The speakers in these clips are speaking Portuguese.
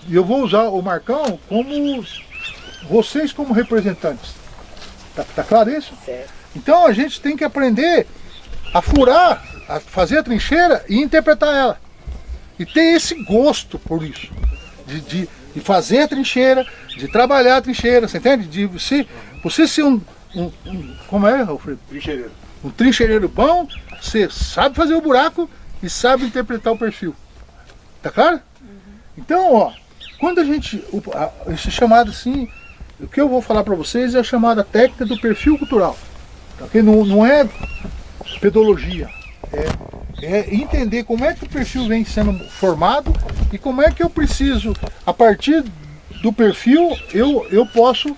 eu vou usar o Marcão como vocês como representantes. Tá claro isso? Certo. Então a gente tem que aprender a furar, a fazer a trincheira e interpretar ela. E ter esse gosto por isso. De fazer a trincheira, de trabalhar a trincheira, você entende? De você ser como é, Alfredo? Trincheireiro. Um trincheireiro bom, você sabe fazer o buraco e sabe interpretar o perfil. Tá claro? Então, ó, quando a gente, esse chamado assim, o que eu vou falar para vocês é a chamada técnica do perfil cultural. Tá? Okay? Não é pedologia, é entender como é que o perfil vem sendo formado e como é que eu preciso, a partir do perfil, eu posso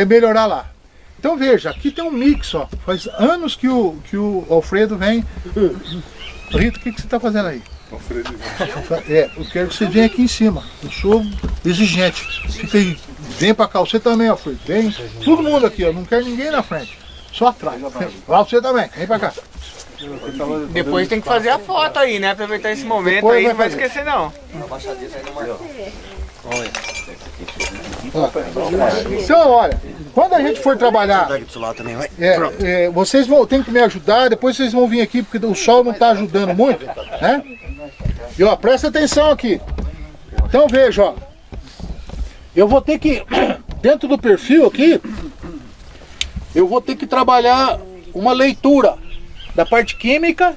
melhorar lá. Então veja, aqui tem um mix, ó. Faz anos que o Alfredo vem. Rita, o que você está fazendo aí? Alfredo. Eu quero que você venha aqui em cima. Eu sou exigente. Fica aí, vem pra cá. Você também, Alfredo. Vem. Todo mundo aqui, ó. Não quero ninguém na frente. Só atrás. Lá você também. Vem pra cá. Depois tem que fazer a foto aí, né? Aproveitar esse momento Depois aí, vai não vai fazer. esquecer não. Então, olha, quando a gente for trabalhar, vocês tem que me ajudar, depois vocês vão vir aqui, porque o sol não está ajudando muito, né? E ó, presta atenção aqui. Então veja, ó. Eu vou ter que, dentro do perfil aqui, eu vou ter que trabalhar uma leitura da parte química,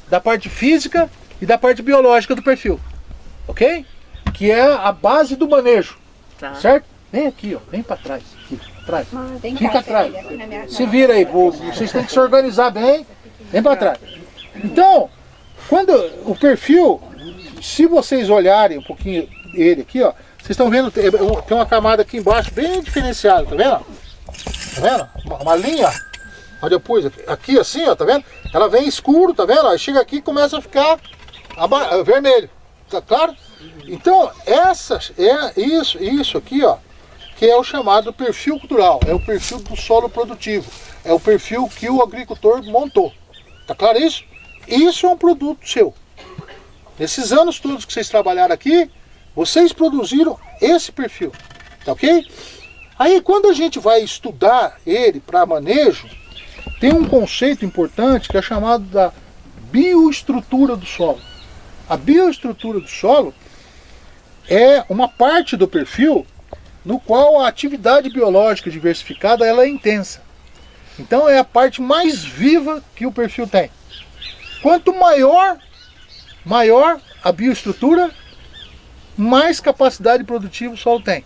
da parte física e da parte biológica do perfil. Ok? Que é a base do manejo. Tá. Certo? Vem aqui, ó. Vem pra trás. Aqui, atrás. Vem Fica cá, atrás. filha, aqui na minha- Se vira aí. Vocês têm que se organizar bem. Vem pra trás. Então, quando o perfil, se vocês olharem um pouquinho ele aqui, ó. Vocês estão vendo, tem uma camada aqui embaixo bem diferenciada, tá vendo? Tá vendo? Uma linha. Onde eu pus aqui assim, ó, tá vendo? Ela vem escuro, tá vendo? Aí chega aqui e começa a ficar vermelho. Tá claro? Então, isso aqui, ó, que é o chamado perfil cultural, é o perfil do solo produtivo, é o perfil que o agricultor montou. Tá claro isso? Isso é um produto seu. Nesses anos todos que vocês trabalharam aqui, vocês produziram esse perfil, tá ok? Aí, quando a gente vai estudar ele para manejo, tem um conceito importante que é chamado da bioestrutura do solo. A bioestrutura do solo é uma parte do perfil no qual a atividade biológica diversificada ela é intensa. Então é a parte mais viva que o perfil tem. Quanto maior a bioestrutura, mais capacidade produtiva o solo tem.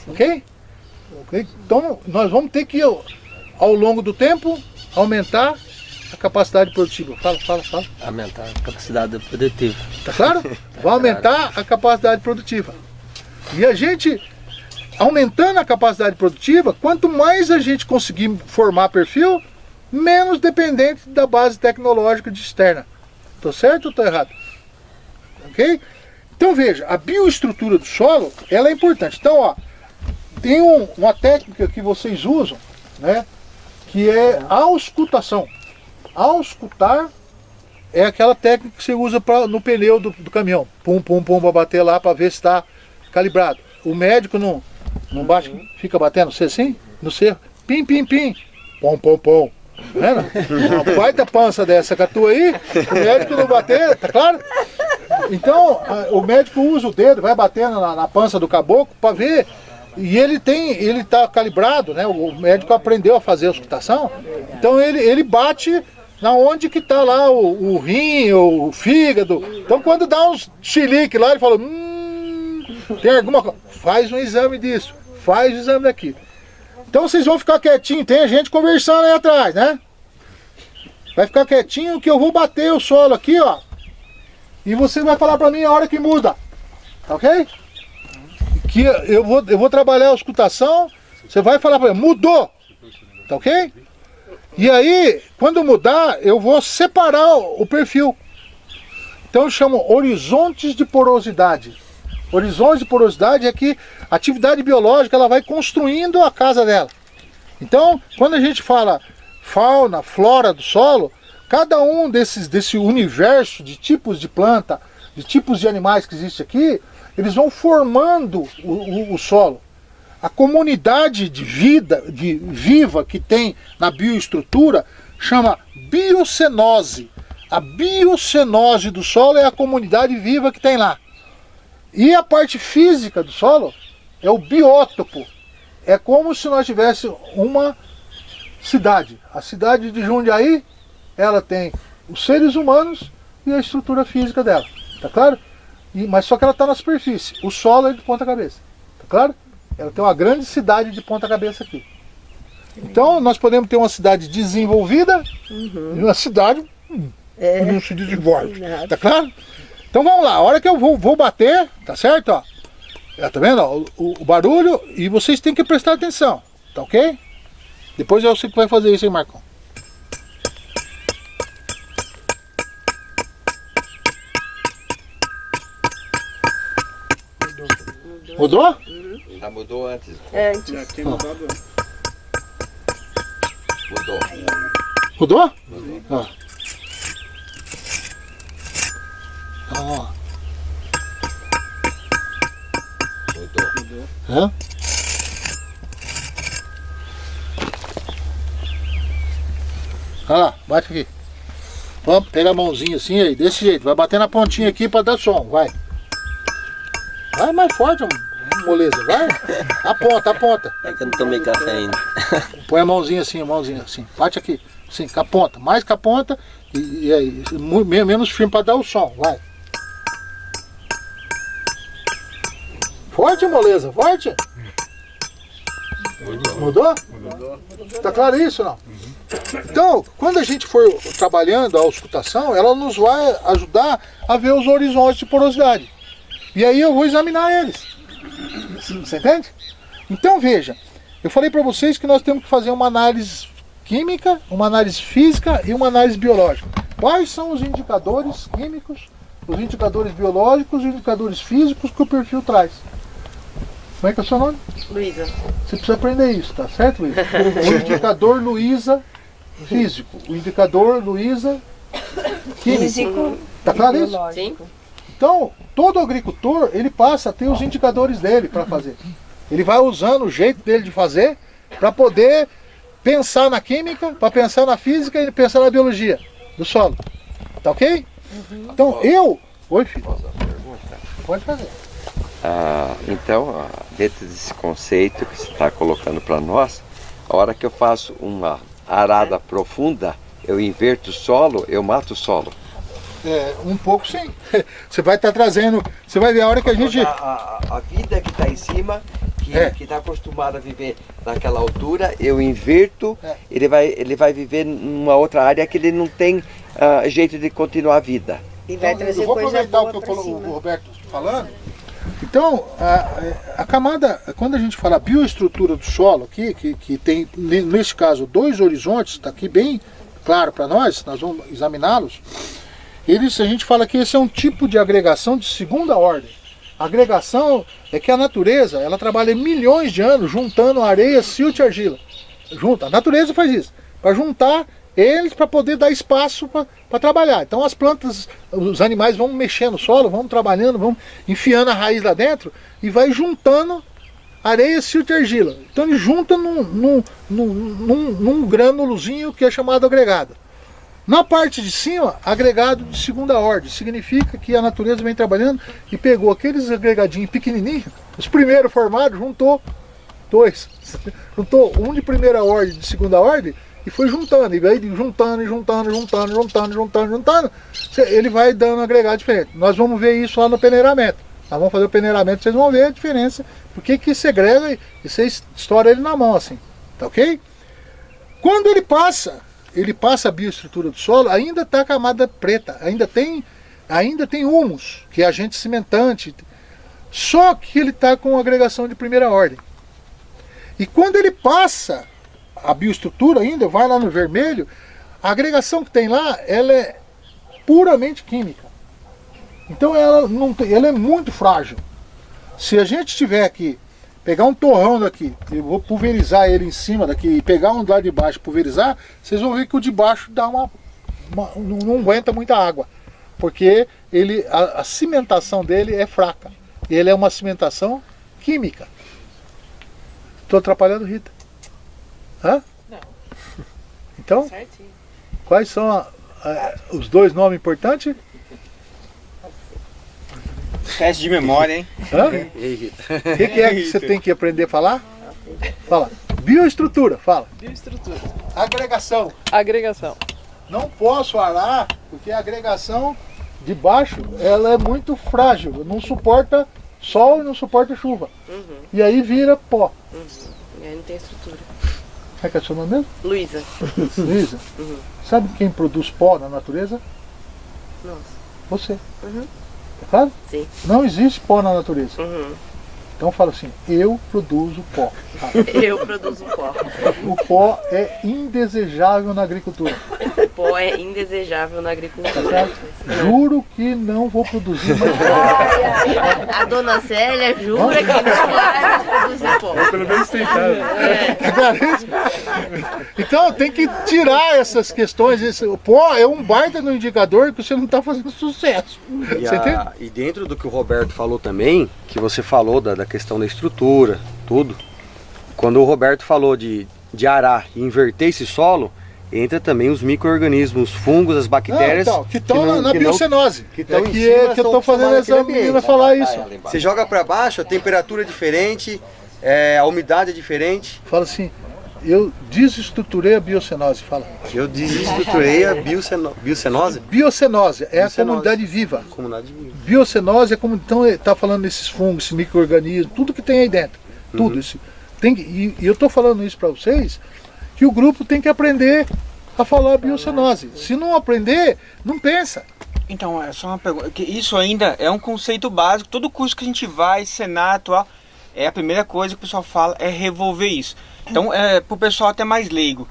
Ok? Então nós vamos ter que, ao longo do tempo, aumentar a capacidade produtiva. Fala. Aumentar a capacidade produtiva. Tá claro? Vai aumentar a capacidade produtiva. E a gente, aumentando a capacidade produtiva, quanto mais a gente conseguir formar perfil, menos dependente da base tecnológica de externa. Tô certo ou tô errado? Ok? Então veja, a bioestrutura do solo, ela é importante. Então, ó, tem uma técnica que vocês usam, né, que é a auscultação. Auscultar é aquela técnica que você usa no pneu do caminhão. Pum, para bater lá para ver se está calibrado. O médico não bate, fica batendo você assim, no cerro. Pim. Pom. Tá vendo? Uma baita pança dessa com a tua aí, o médico não bater, tá claro? Então, o médico usa o dedo, vai batendo na pança do caboclo para ver. E ele tá calibrado, né? O médico aprendeu a fazer a auscultação. Então ele bate na onde que tá lá o rim, o fígado. Então quando dá uns chilique lá, ele fala, tem alguma coisa. Faz um exame disso, faz o exame daqui. Então vocês vão ficar quietinho, tem a gente conversando aí atrás, né? Vai ficar quietinho que eu vou bater o solo aqui, ó. E você vai falar pra mim a hora que muda. Tá ok? Que eu vou trabalhar a auscultação, você vai falar pra mim, mudou. Tá ok? E aí, quando mudar, eu vou separar o perfil. Então eu chamo horizontes de porosidade. Horizontes de porosidade é que a atividade biológica ela vai construindo a casa dela. Então, quando a gente fala fauna, flora do solo, cada um desse universo de tipos de planta, de tipos de animais que existe aqui, eles vão formando o solo. A comunidade de vida viva que tem na bioestrutura chama biocenose. A biocenose do solo é a comunidade viva que tem lá. E a parte física do solo é o biótopo. É como se nós tivéssemos uma cidade. A cidade de Jundiaí, ela tem os seres humanos e a estrutura física dela. Tá claro? Mas só que ela está na superfície. O solo é de ponta cabeça. Tá claro? Ela tem uma grande cidade de ponta cabeça aqui. Então nós podemos ter uma cidade desenvolvida e uma cidade que não se desenvolve. Tá claro? Então vamos lá. A hora que eu vou bater, tá certo? Ó. Tá vendo? Ó, o barulho, e vocês têm que prestar atenção. Tá ok? Depois eu sei que vai fazer isso, hein, Marcão? Mudou? Já mudou antes. Antes. Já tinha mudado. Mudou. Mudou? Mudou. Ó. Ó. Mudou. Hã? Olha lá, bate aqui. Vamos, pega a mãozinha assim aí, desse jeito. Vai bater na pontinha aqui pra dar som, vai. Vai mais forte, moleza, vai. Aponta, aponta. É que eu não tomei café ainda. Põe a mãozinha assim, bate aqui. Assim, com a ponta, mais com a ponta e aí, menos firme pra dar o som, vai. Forte, moleza, forte. Mudou? Mudou. Tá claro isso, não? Então, quando a gente for trabalhando a auscultação, ela nos vai ajudar a ver os horizontes de porosidade. E aí eu vou examinar eles. Você entende? Então veja, eu falei para vocês que nós temos que fazer uma análise química, uma análise física e uma análise biológica. Quais são os indicadores químicos, os indicadores biológicos, os indicadores físicos que o perfil traz? Como é que é o seu nome? Luísa. Você precisa aprender isso, tá certo, Luísa? O indicador Luísa físico, o indicador Luísa químico. Físico. Tá claro isso? Sim. Então, todo agricultor, ele passa a ter os indicadores dele para fazer. Ele vai usando o jeito dele de fazer para poder pensar na química, para pensar na física e pensar na biologia do solo. Tá ok? Então, eu... Oi, filho. Posso fazer uma pergunta? Pode fazer. Então, dentro desse conceito que você está colocando para nós, a hora que eu faço uma arada profunda, eu inverto o solo, eu mato o solo. Um pouco sim. Você vai estar trazendo... Você vai ver a hora que a gente... A vida que está em cima, que está acostumado a viver naquela altura, eu inverto, ele vai viver numa outra área que ele não tem jeito de continuar a vida. E vai Então, trazer eu vou coisa aproveitar boa o que pra o cima. Roberto falando. Então, a camada, quando a gente fala bioestrutura do solo aqui, que tem, neste caso, dois horizontes, está aqui bem claro para nós vamos examiná-los. A gente fala que esse é um tipo de agregação de segunda ordem. A agregação é que a natureza, ela trabalha milhões de anos juntando areia, silt e argila. A natureza faz isso, para juntar eles para poder dar espaço para trabalhar. Então as plantas, os animais vão mexendo no solo, vão trabalhando, vão enfiando a raiz lá dentro e vai juntando areia, silt e argila. Então ele junta num grânulozinho que é chamado agregado. Na parte de cima, agregado de segunda ordem. Significa que a natureza vem trabalhando e pegou aqueles agregadinhos pequenininhos, os primeiros formados, juntou dois. Juntou um de primeira ordem, de segunda ordem, e foi juntando. E vai juntando. Ele vai dando agregado diferente. Nós vamos ver isso lá no peneiramento. Nós vamos fazer o peneiramento, vocês vão ver a diferença. Por que segrega e você estoura ele na mão assim. Tá ok? Quando ele passa a bioestrutura do solo, ainda está a camada preta, ainda tem humus, que é agente cimentante, só que ele está com agregação de primeira ordem. E quando ele passa a bioestrutura ainda, vai lá no vermelho, a agregação que tem lá, ela é puramente química. Então ela é muito frágil. Se a gente tiver aqui, pegar um torrão daqui, eu vou pulverizar ele em cima daqui e pegar um lá de baixo e pulverizar, vocês vão ver que o de baixo dá não aguenta muita água, porque a cimentação dele é fraca. Ele é uma cimentação química. Estou atrapalhando, Rita? Hã? Não. Então, Certinho. quais são os dois nomes importantes? Teste de memória, hein? Hã? O que é que você tem que aprender a falar? Fala. Bioestrutura, fala. Bioestrutura. Agregação. Agregação. Não posso arar, porque a agregação de baixo, ela é muito frágil, não suporta sol e não suporta chuva. E aí vira pó. E aí não tem estrutura. Como é que é seu nome mesmo? Luísa. Luísa. Sabe quem produz pó na natureza? Nossa. Você. Uhum. Tá claro? Sim. Não existe pó na natureza. Uhum. Então fala assim, eu produzo pó. Eu produzo pó. O pó é indesejável na agricultura. O pó é indesejável na agricultura. Juro que não vou produzir mais pó. A dona Célia jura que não vai produzir pó. Pelo menos tentar. Então tem que tirar essas questões. O pó é um baita no indicador que você não está fazendo sucesso. Você entende? E dentro do que o Roberto falou também, que você falou da questão da estrutura, tudo, quando o Roberto falou de arar e inverter esse solo, entra também os micro-organismos, os fungos, as bactérias que estão na biocenose. que estão É em que, cima, é que eu estou são fazendo essa naquele menina ambiente. falar isso. Você joga para baixo, a temperatura é diferente, a umidade é diferente. Fala assim, eu desestruturei a biocenose. Fala. Eu desestruturei a biocenose. Biocenose é a Biocenose. comunidade viva. Comunidade viva. Biocenose é como então está falando desses fungos, esses micro-organismos, tudo que tem aí dentro. Tudo isso. E eu estou falando isso para vocês, que o grupo tem que aprender a falar biocenose. Se não aprender, não pensa. Então, é só uma pergunta. Que isso ainda é um conceito básico. Todo curso que a gente vai, Senato, é a primeira coisa que o pessoal fala é revolver isso. Então, para o pessoal até mais leigo,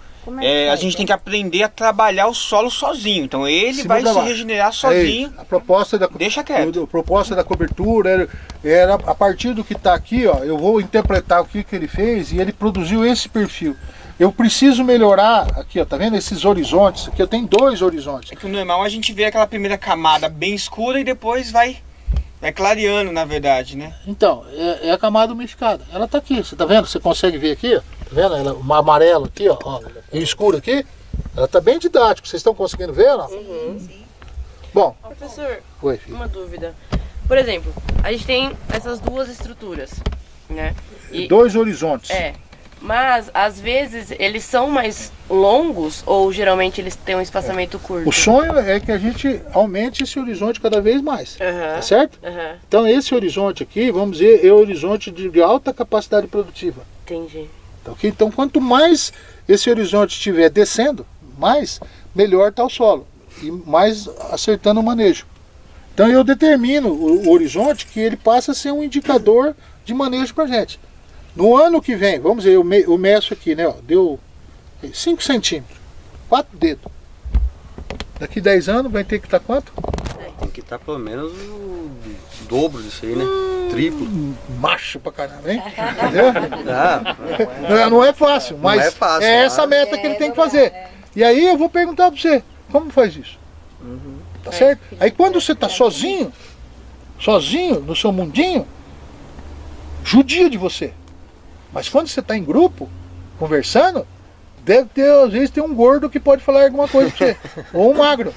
a gente tem que aprender a trabalhar o solo sozinho. Então, ele Cima vai da se baixo. regenerar sozinho. A proposta da Deixa quieto. A proposta da cobertura era a partir do que está aqui, ó, eu vou interpretar o que ele fez e ele produziu esse perfil. Eu preciso melhorar aqui, ó, tá vendo esses horizontes? Aqui eu tenho 2 horizontes. É que o normal a gente vê aquela primeira camada bem escura e depois vai clareando, na verdade, né? Então, é a camada umidificada. Ela está aqui, você tá vendo? Você consegue ver aqui, ó? Tá vendo? Ela, uma amarela aqui, ó, e o escuro aqui. Ela está bem didática. Vocês estão conseguindo ver, não? Bom. Professor, Oi, filho. uma dúvida. Por exemplo, a gente tem essas duas estruturas, né? E 2 horizontes. mas às vezes eles são mais longos ou geralmente eles têm um espaçamento curto? O sonho é que a gente aumente esse horizonte cada vez mais. Aham. Tá certo? Aham, Então esse horizonte aqui, vamos dizer, é o horizonte de alta capacidade produtiva. entendi. Tá ok? Então quanto mais esse horizonte estiver descendo, mais melhor está o solo e mais acertando o manejo. Então eu determino o horizonte que ele passa a ser um indicador de manejo para a gente. No ano que vem, vamos dizer, eu meço aqui, né? Ó, deu 5 centímetros, 4 dedos. Daqui 10 anos vai ter que estar quanto? Tem que estar pelo menos o dobro disso aí, né? Triplo. Macho pra caramba, hein? Entendeu? Não é fácil, mas Não é fácil, é essa a meta que ele tem que fazer. E aí eu vou perguntar para você, como faz isso? Tá certo? Aí quando você tá sozinho no seu mundinho, judia de você. Mas quando você está em grupo, conversando, deve ter, às vezes, tem um gordo que pode falar alguma coisa pra você. Ou um magro.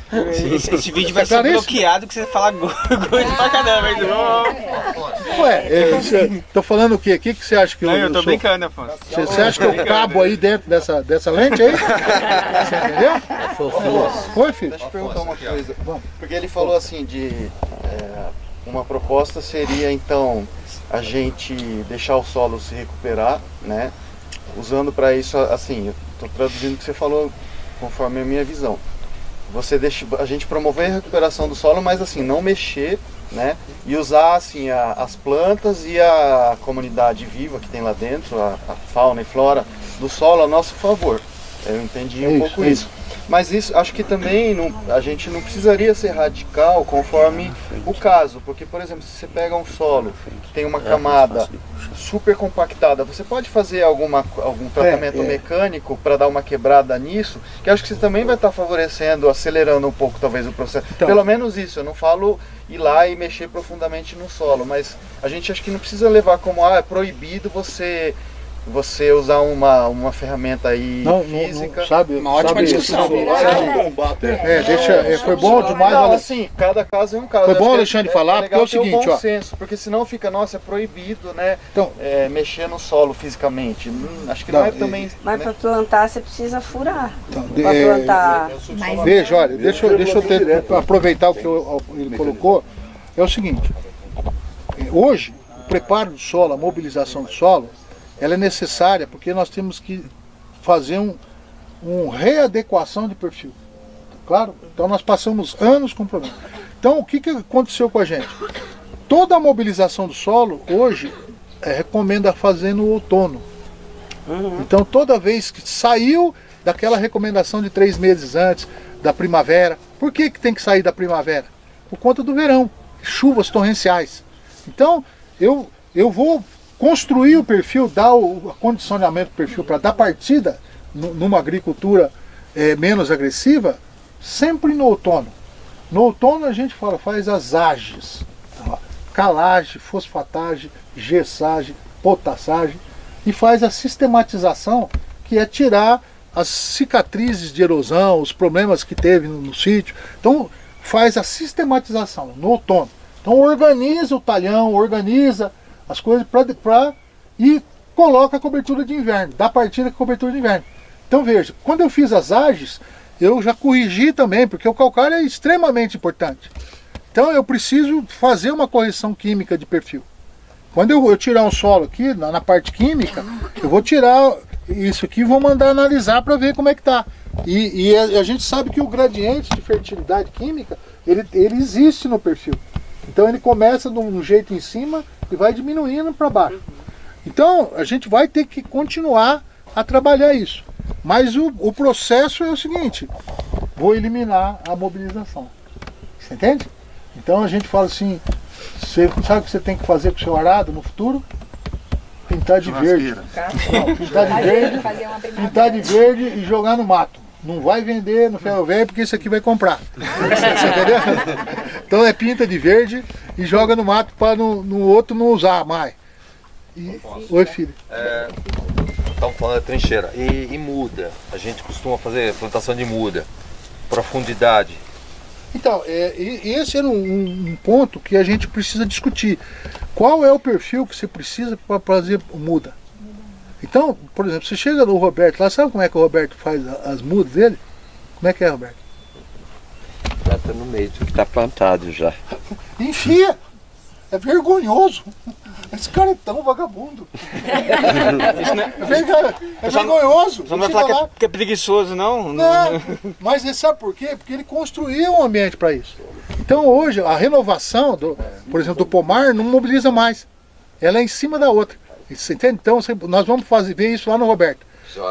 Esse vídeo vai Tá ser claro isso? bloqueado que você fala gordo pra caramba. Tô falando o quê? O que você acha que Não, eu tô sou? brincando, Afonso. Você acha que eu cabo aí dentro dessa lente aí? Você entendeu? Oi, filho. Deixa eu perguntar uma coisa. Porque ele falou assim uma proposta seria então a gente deixar o solo se recuperar, né? Usando para isso, assim, eu estou traduzindo o que você falou conforme a minha visão. Você deixa a gente promover a recuperação do solo, mas assim, não mexer, né? E usar assim as plantas e a comunidade viva que tem lá dentro, a fauna e flora do solo a nosso favor. Eu entendi um pouco isso. Mas isso, acho que também a gente não precisaria ser radical conforme o caso, porque, por exemplo, se você pega um solo que tem uma camada super compactada, você pode fazer algum tratamento mecânico para dar uma quebrada nisso, que acho que você também vai estar favorecendo, acelerando um pouco talvez o processo. Então, pelo menos isso, eu não falo ir lá e mexer profundamente no solo, mas a gente acho que não precisa levar como, é proibido você usar uma ferramenta aí física. Não, sabe, uma ótima discussão. Foi bom demais. Não, assim, cada caso é um caso. Foi bom, Alexandre, falar, porque é o seguinte, bom senso, porque senão fica, nossa, é proibido, né? Então, mexer no solo fisicamente. Acho que não é também. Mas para plantar você precisa furar. Então, para plantar. Veja, olha, deixa eu aproveitar o que ele colocou. É o seguinte, hoje, o preparo do solo, a mobilização do solo, ela é necessária porque nós temos que fazer uma readequação de perfil. Claro? Então nós passamos anos com problema. Então o que aconteceu com a gente? Toda a mobilização do solo hoje recomenda fazer no outono. Então toda vez que saiu daquela recomendação de 3 meses antes da primavera, por que tem que sair da primavera? Por conta do verão, chuvas torrenciais. Então eu vou construir o perfil, dar o acondicionamento do perfil para dar partida numa agricultura menos agressiva, sempre no outono. No outono a gente faz as ages, calagem, fosfatagem, gessagem, potassagem, e faz a sistematização, que é tirar as cicatrizes de erosão, os problemas que teve no sítio. Então faz a sistematização no outono. Então organiza o talhão, organiza as coisas e coloca a cobertura de inverno, dá partida com a cobertura de inverno. Então veja, quando eu fiz as ages, eu já corrigi também, porque o calcário é extremamente importante. Então eu preciso fazer uma correção química de perfil. Quando eu tirar um solo aqui, na parte química, eu vou tirar isso aqui e vou mandar analisar para ver como é que está. E a gente sabe que o gradiente de fertilidade química, ele existe no perfil. Então ele começa de um jeito em cima e vai diminuindo para baixo. Então a gente vai ter que continuar a trabalhar isso. Mas o processo é o seguinte: vou eliminar a mobilização. Você entende? Então a gente fala assim, você sabe o que você tem que fazer com o seu arado no futuro? Pintar de verde. Não, pintar de verde e jogar no mato. Não vai vender no ferro velho porque isso aqui vai comprar. Você entendeu? Então é pinta de verde e joga no mato para no outro não usar mais. Oi, filho. Estamos falando da trincheira. E muda? A gente costuma fazer plantação de muda. Profundidade. Então, esse era um ponto que a gente precisa discutir. Qual é o perfil que você precisa para fazer muda? Então, por exemplo, você chega no Roberto lá, sabe como é que o Roberto faz as mudas dele? Como é que é, Roberto? Planta no meio do que está plantado já. Enfia! É vergonhoso. Esse cara é tão vagabundo. É vergonhoso. Você não vai falar que é preguiçoso, não? Não, mas você sabe por quê? Porque ele construiu um ambiente para isso. Então hoje a renovação, por exemplo, do pomar não mobiliza mais. Ela é em cima da outra. Você entende? Então nós vamos ver isso lá no Roberto.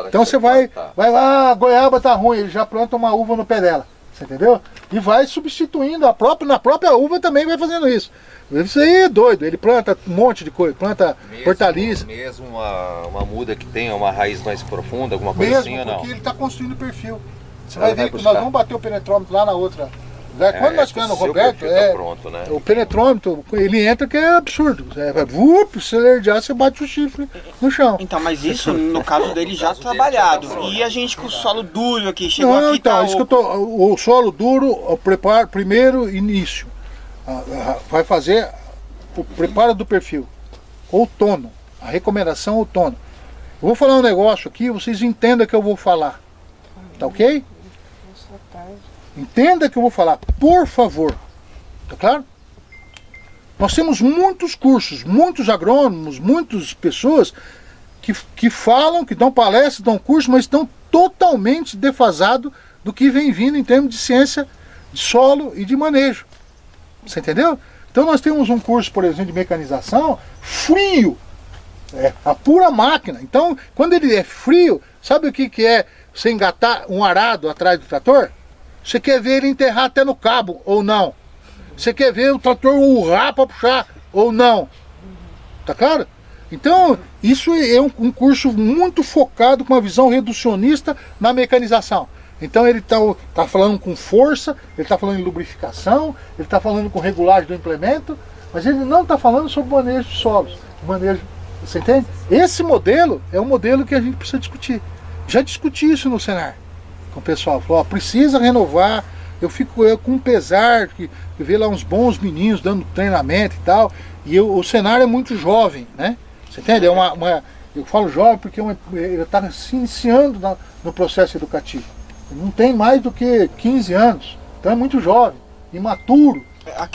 Então você vai lá, a goiaba tá ruim, ele já planta uma uva no pé dela. Você entendeu? E vai substituindo na própria uva também vai fazendo isso. Isso aí é doido, ele planta um monte de coisa, planta hortaliça. Mesmo uma muda que tenha uma raiz mais profunda, alguma coisa assim ou não? Porque ele está construindo o perfil. Você vai ver que nós vamos bater o penetrômetro lá na outra. Quando nós estivermos no Roberto, tá pronto, né? O penetrômetro, ele entra que é absurdo. Se ele herdear, você bate o chifre no chão. Então, mas isso no caso dele já trabalhado. E a gente com o solo duro aqui, chegou aqui então, isso que o solo duro, o preparo, primeiro início. Vai fazer o preparo do perfil. Outono. A recomendação outono. Eu vou falar um negócio aqui, vocês entendam que eu vou falar. Tá ok? Entenda que eu vou falar, por favor. Tá claro? Nós temos muitos cursos, muitos agrônomos, muitas pessoas que falam, que dão palestras, dão curso, mas estão totalmente defasados do que vem vindo em termos de ciência de solo e de manejo. Você entendeu? Então nós temos um curso, por exemplo, de mecanização frio. A pura máquina. Então, quando ele é frio, sabe o que é você engatar um arado atrás do trator, você quer ver ele enterrar até no cabo ou não. Você quer ver o trator urrar para puxar ou não. Tá claro? Então, isso é um curso muito focado com uma visão reducionista na mecanização. Então ele tá falando com força, ele está falando em lubrificação, ele está falando com regulagem do implemento, mas ele não está falando sobre manejo de solos, manejo, você entende? Esse modelo é um modelo que a gente precisa discutir. Já discuti isso no Senar com o pessoal, falou, ó, precisa renovar. Eu fico com um pesar que ver lá uns bons meninos dando treinamento e tal, e o Senar é muito jovem, né? Você entende? Eu falo jovem porque ele está se iniciando no processo educativo. Ele não tem mais do que 15 anos, então é muito jovem, imaturo.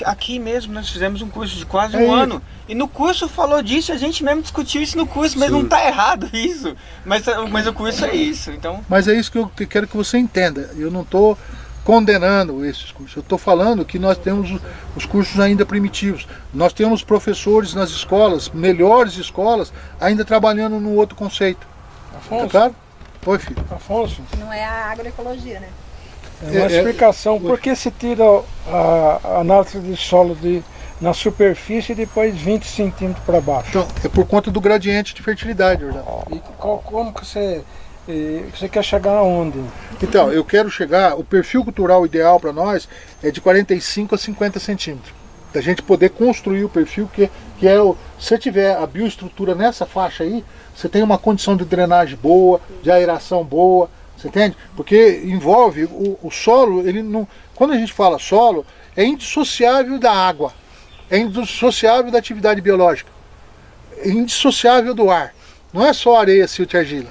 Aqui mesmo nós fizemos um curso de quase um ano, e no curso falou disso, a gente mesmo discutiu isso no curso, mas não está errado isso, mas o curso é isso, então... Mas é isso que eu quero que você entenda, eu não estou condenando esses cursos, eu estou falando que nós temos os cursos ainda primitivos, nós temos professores nas escolas, melhores escolas, ainda trabalhando no outro conceito. Afonso? Tá claro? Oi, filho. Afonso? Não é a agroecologia, né? Uma explicação, por que se tira a análise de solo na superfície e depois 20 centímetros para baixo? Então, é por conta do gradiente de fertilidade, verdade? E como que você quer chegar aonde? Então, eu quero chegar, o perfil cultural ideal para nós é de 45 a 50 centímetros. Da gente poder construir o perfil, que é se você tiver a bioestrutura nessa faixa aí, você tem uma condição de drenagem boa, de aeração boa, você entende? Porque envolve o solo, ele não. Quando a gente fala solo, é indissociável da água, é indissociável da atividade biológica, é indissociável do ar. Não é só areia, silt e argila.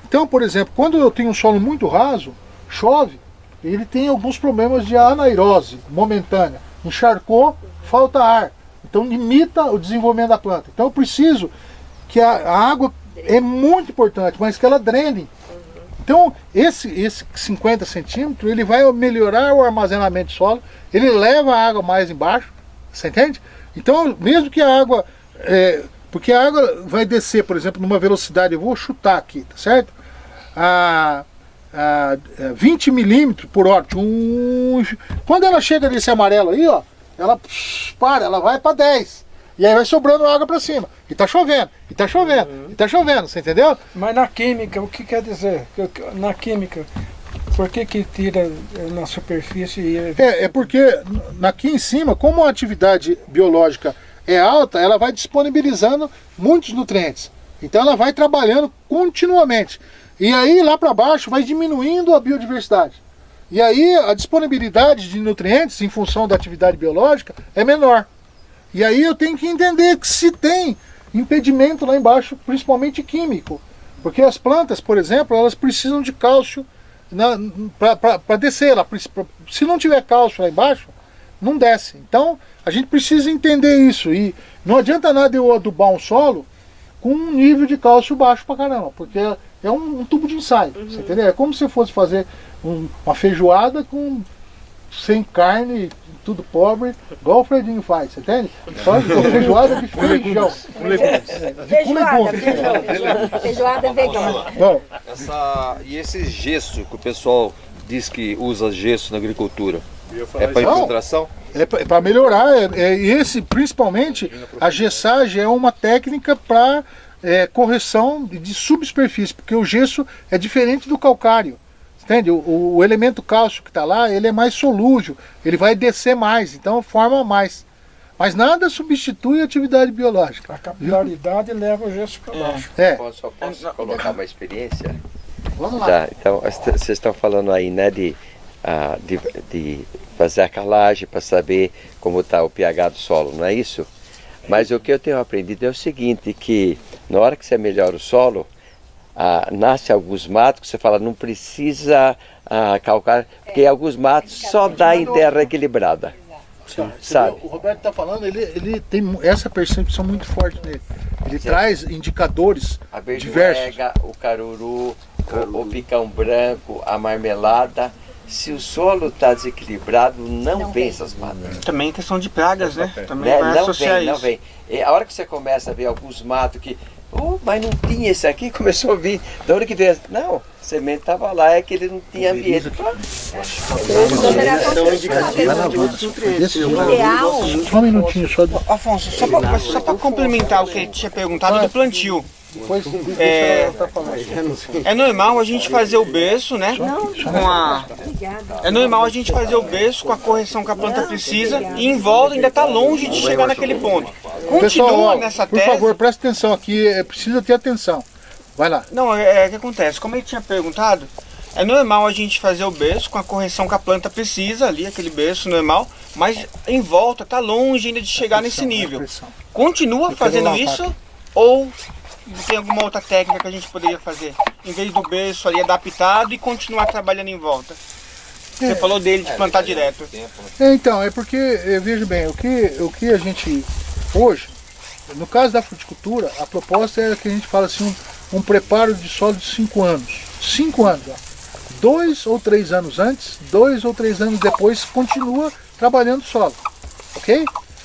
Então, por exemplo, quando eu tenho um solo muito raso, chove, ele tem alguns problemas de anaerose momentânea. Encharcou, falta ar. Então limita o desenvolvimento da planta. Então eu preciso que a água é muito importante, mas que ela drene. Então, esse 50 centímetros, ele vai melhorar o armazenamento de solo, ele leva a água mais embaixo, você entende? Então, mesmo que a água... porque a água vai descer, por exemplo, numa velocidade, eu vou chutar aqui, tá certo? A 20 milímetros por hora. Quando ela chega nesse amarelo aí, ó, ela ela vai para 10. E aí vai sobrando água para cima. E tá chovendo, e tá chovendo, e tá chovendo, você entendeu? Mas na química, o que quer dizer? Na química, por que tira na superfície? É porque aqui em cima, como a atividade biológica é alta, ela vai disponibilizando muitos nutrientes. Então ela vai trabalhando continuamente. E aí lá para baixo vai diminuindo a biodiversidade. E aí a disponibilidade de nutrientes em função da atividade biológica é menor. E aí eu tenho que entender que se tem impedimento lá embaixo, principalmente químico. Porque as plantas, por exemplo, elas precisam de cálcio para descer. Se não tiver cálcio lá embaixo, não desce. Então a gente precisa entender isso. E não adianta nada eu adubar um solo com um nível de cálcio baixo pra caramba, porque é um tubo de ensaio. Você entendeu? É como se fosse fazer uma feijoada sem carne, tudo pobre, igual o Fredinho faz, você entende? Só feijoada de feijão. Feijoada vegana. Bom, e esse gesso que o pessoal diz que usa gesso na agricultura, é para infiltração? É para melhorar, principalmente a gessagem é uma técnica para correção de subsuperfície, porque o gesso é diferente do calcário. Entende? O elemento cálcio que está lá, ele é mais solúvel, ele vai descer mais, então forma mais. Mas nada substitui a atividade biológica. A capilaridade leva o gesso para baixo. Posso colocar uma experiência? Vamos lá. Tá, então, vocês estão falando aí, né, de fazer a calagem para saber como está o pH do solo, não é isso? Mas o que eu tenho aprendido é o seguinte, que na hora que você melhora o solo, nasce alguns matos que você fala, não precisa calcar, porque alguns matos só dá em terra equilibrada. Sabe? O Roberto está falando, ele tem essa percepção muito forte nele. Ele traz indicadores diversos. O caruru, o picão branco, a marmelada, Se o solo está desequilibrado, não vem essas matas. Também é questão de pragas, né? Também vai Não associar vem, não isso. vem. E a hora que você começa a ver alguns matos que, mas não tinha esse aqui, começou a vir. Da hora que veio, não, a semente estava lá, é que ele não tinha ambiente. Só um minutinho, só. Afonso, só para complementar o que ele tinha perguntado do plantio. É normal a gente fazer o berço, né? É normal a gente fazer o berço com a correção que a planta precisa e em volta ainda está longe de chegar naquele ponto. Continua Pessoal, nessa por tese. favor, presta atenção aqui, precisa ter atenção. Vai lá. Não, o que acontece? Como ele tinha perguntado, é normal a gente fazer o berço com a correção que a planta precisa ali, aquele berço normal, mas em volta está longe ainda de chegar nesse nível. Continua fazendo isso ou tem alguma outra técnica que a gente poderia fazer? Em vez do berço ali adaptado e continuar trabalhando em volta. Você falou dele de plantar direto. Então, é porque, veja bem, o que a gente, hoje, no caso da fruticultura, a proposta é que a gente fala assim, um preparo de solo de 5 anos. 5 anos, ó. 2 ou 3 anos antes, 2 ou 3 anos depois, continua trabalhando o solo, ok?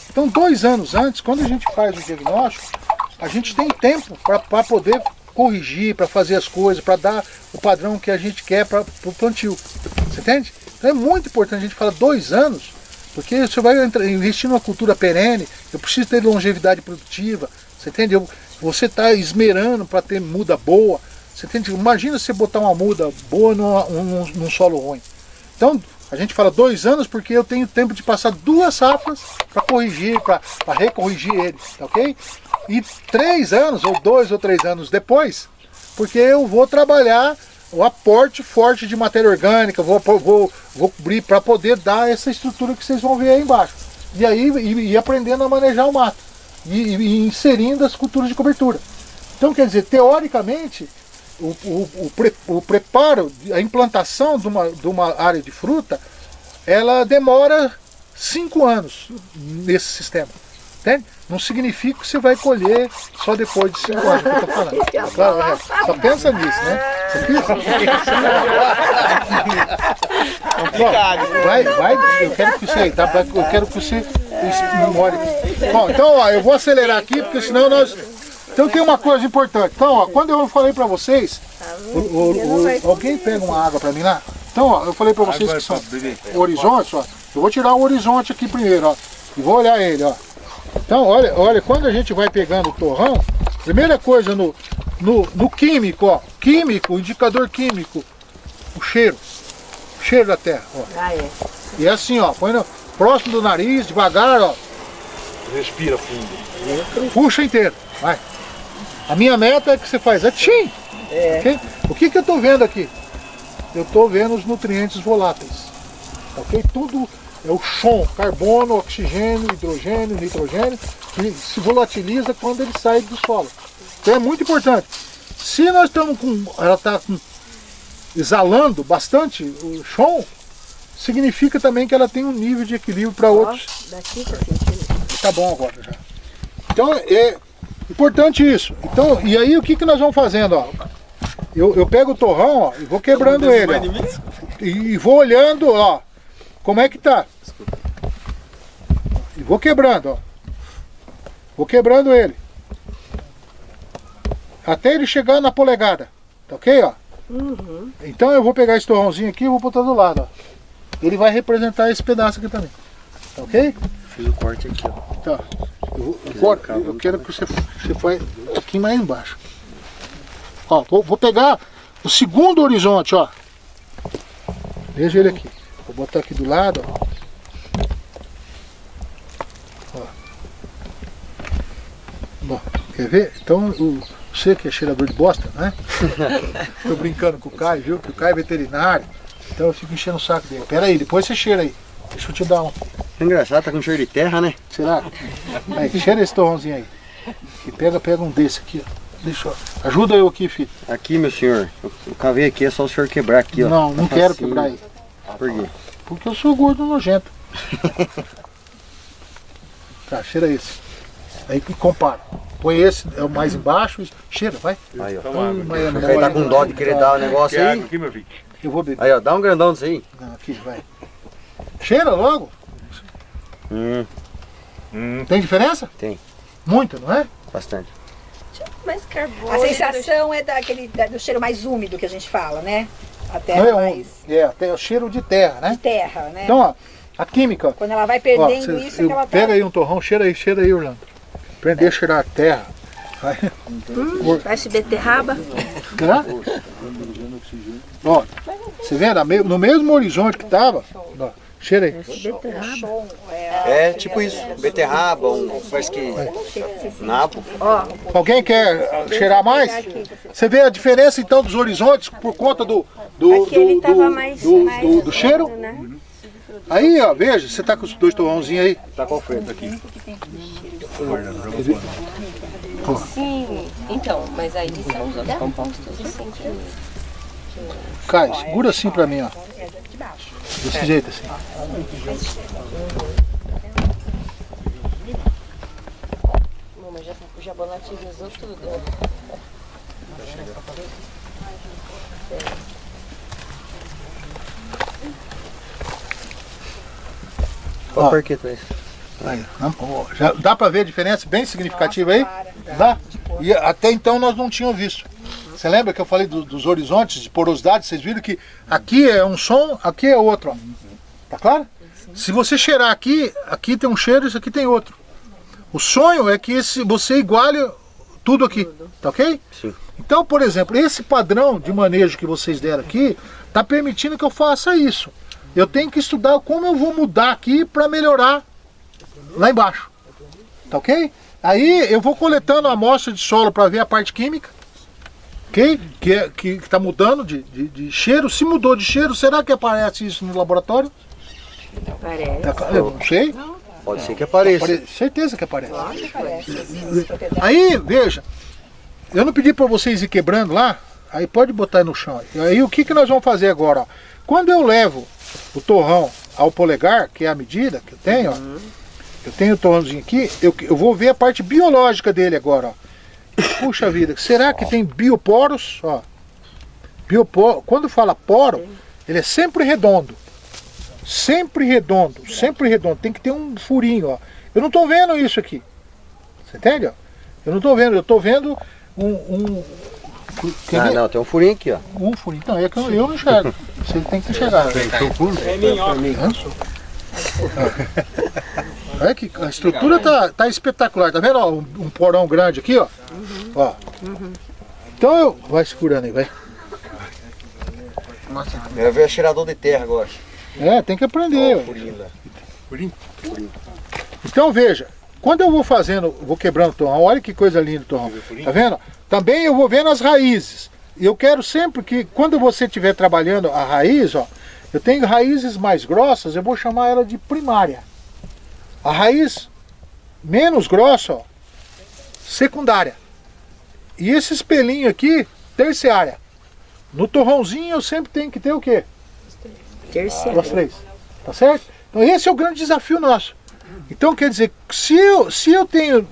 Então, 2 anos antes, quando a gente faz o diagnóstico, a gente tem tempo para poder corrigir, para fazer as coisas, para dar o padrão que a gente quer para o plantio. Você entende? Então é muito importante, a gente fala 2 anos, porque você vai investir numa cultura perene, eu preciso ter longevidade produtiva, você entende? Você está esmerando para ter muda boa, você entende? Imagina você botar uma muda boa num solo ruim. Então, a gente fala 2 anos porque eu tenho tempo de passar 2 safras para corrigir, para recorrigir ele, tá ok? E 3 anos, ou 2 ou 3 anos depois, porque eu vou trabalhar o aporte forte de matéria orgânica, vou cobrir para poder dar essa estrutura que vocês vão ver aí embaixo. E aí ir aprendendo a manejar o mato, e inserindo as culturas de cobertura. Então, quer dizer, teoricamente, o preparo, a implantação de uma área de fruta, ela demora 5 anos nesse sistema. Entende? Não significa que você vai colher só depois de 5 anos, que eu estou falando. Claro, só pensa nisso, né? Vai, eu quero que você, tá? Eu quero que você memore. Bom, então, ó, eu vou acelerar aqui, porque senão nós... Então tem uma coisa importante. Então, ó, quando eu falei para vocês, alguém pega uma água para mim lá? Então, ó, eu falei para vocês que são horizontes, ó. Eu vou tirar o horizonte aqui primeiro, ó, e vou olhar ele, ó. Então, olha, quando a gente vai pegando o torrão, primeira coisa no químico, ó, o indicador químico, o cheiro da terra, ó. E é assim, ó, põe próximo do nariz, devagar, ó. Respira fundo. Puxa inteiro, vai. A minha meta é que você faz tchim. Okay? O que eu estou vendo aqui? Eu estou vendo os nutrientes voláteis. Ok? Tudo é o chão, carbono, oxigênio, hidrogênio, nitrogênio, que se volatiliza quando ele sai do solo. Então é muito importante. Se nós estamos ela está exalando bastante o chão, significa também que ela tem um nível de equilíbrio para outros. Tá bom agora já. Então é importante isso. Então, e aí o que nós vamos fazendo? Ó? Eu pego o torrão, ó, e vou quebrando ele. Ó, e vou olhando, ó, como é que tá. E vou quebrando, ó. Vou quebrando ele. Até ele chegar na polegada. Tá ok, ó? Uhum. Então eu vou pegar esse torrãozinho aqui e vou botar do lado, ó. Ele vai representar esse pedaço aqui também. Tá ok? Fiz o corte aqui, ó. Tá. Eu quero que você faz aqui mais embaixo. Ó, vou pegar o segundo horizonte, ó. Veja ele aqui. Vou botar aqui do lado, ó. Bom, quer ver? Então, você que é cheirador de bosta, né? Tô brincando com o Caio, viu? Que o Caio é veterinário. Então eu fico enchendo o saco dele. Pera aí, depois você cheira aí. Deixa eu te dar um. É engraçado, tá com cheiro de terra, né? Será? Aí, cheira esse torrãozinho aí. E pega um desse aqui, ó. Deixa eu... Ajuda eu aqui, filho. Aqui, meu senhor. Eu cavei aqui, é só o senhor quebrar aqui, ó. Não quero quebrar aí. Por quê? Porque eu sou gordo nojento. Tá, cheira esse. Aí que compara. Põe esse, é o mais embaixo, cheira, vai. Aí, ó. Ele tá com dó de querer dar o negócio aí. Aqui, meu filho. Eu vou beber. Aí, ó, dá um grandão disso aí. Não, aqui, vai. Cheira logo. Tem diferença? Tem. Muito, não é? Bastante. Mais carbono. A sensação é do cheiro mais úmido que a gente fala, né? A terra Não é mais tem o cheiro de terra, né? de terra, né? Então, ó, a química. Quando ela vai Ó, perdendo isso, é que ela tá... Pega aí um torrão, cheira aí, Orlando. Aprender a cheirar a terra. Vai. Parece beterraba. Tá? Ó, você vendo? No mesmo horizonte que tava, ó, cheira aí. É tipo isso. Beterraba, parece que nabo. Alguém quer cheirar mais? Você vê a diferença então dos horizontes por conta do cheiro? Aí, ó, veja, você tá com os 2 torrãozinhos aí. Tá com o frente aqui. Sim, então, mas aí são os outros compostos assim que... Caio, segura assim pra mim, ó. Desse jeito assim. Mas já volatilizou tudo. Qual por que tu é isso? Aí, já dá pra ver a diferença bem significativa aí? Dá? E até então nós não tínhamos visto. Você lembra que eu falei dos horizontes de porosidade? Vocês viram que aqui é um som, aqui é outro. Ó. Tá claro? Se você cheirar aqui, aqui tem um cheiro, isso aqui tem outro. O sonho é que você iguale tudo aqui, tá ok? Sim. Então, por exemplo, esse padrão de manejo que vocês deram aqui está permitindo que eu faça isso. Eu tenho que estudar como eu vou mudar aqui para melhorar lá embaixo, tá ok? Aí eu vou coletando a amostra de solo para ver a parte química, ok? Que está mudando de cheiro. Se mudou de cheiro, será que aparece isso no laboratório? Parece. Eu não sei. Pode ser que apareça. Certeza que aparece. Aí, veja, eu não pedi para vocês ir quebrando lá, aí pode botar aí no chão. Aí o que nós vamos fazer agora? Ó? Quando eu levo o torrão ao polegar, que é a medida que eu tenho, ó, eu tenho o torrãozinho aqui, eu vou ver a parte biológica dele agora. Ó. Puxa vida, será que tem bioporos? Ó, quando fala poro, ele é sempre redondo. Sempre redondo, sempre redondo. Tem que ter um furinho, ó. Eu não estou vendo isso aqui. Você entende? Ó? Eu não estou vendo, eu estou vendo não, tem um furinho aqui, ó. Um furinho. Não, é que eu não enxergo. Você tem que enxergar. Olha que a estrutura tá espetacular. Tá vendo? Ó, um porão grande aqui, ó. Ó. Então eu... Vai segurando aí, vai. Eu vejo cheirador de terra agora. É, tem que aprender. Então veja, quando eu vou fazendo, vou quebrando o torrão, olha que coisa linda o torrão. Tá vendo? Também eu vou vendo as raízes. Eu quero sempre que, quando você estiver trabalhando a raiz, ó, eu tenho raízes mais grossas, eu vou chamar ela de primária. A raiz menos grossa, ó, secundária. E esse espelhinho aqui, terciária. No torrãozinho eu sempre tenho que ter o quê? Terciária. Os 3. Tá certo? Então esse é o grande desafio nosso. Então quer dizer, se eu tenho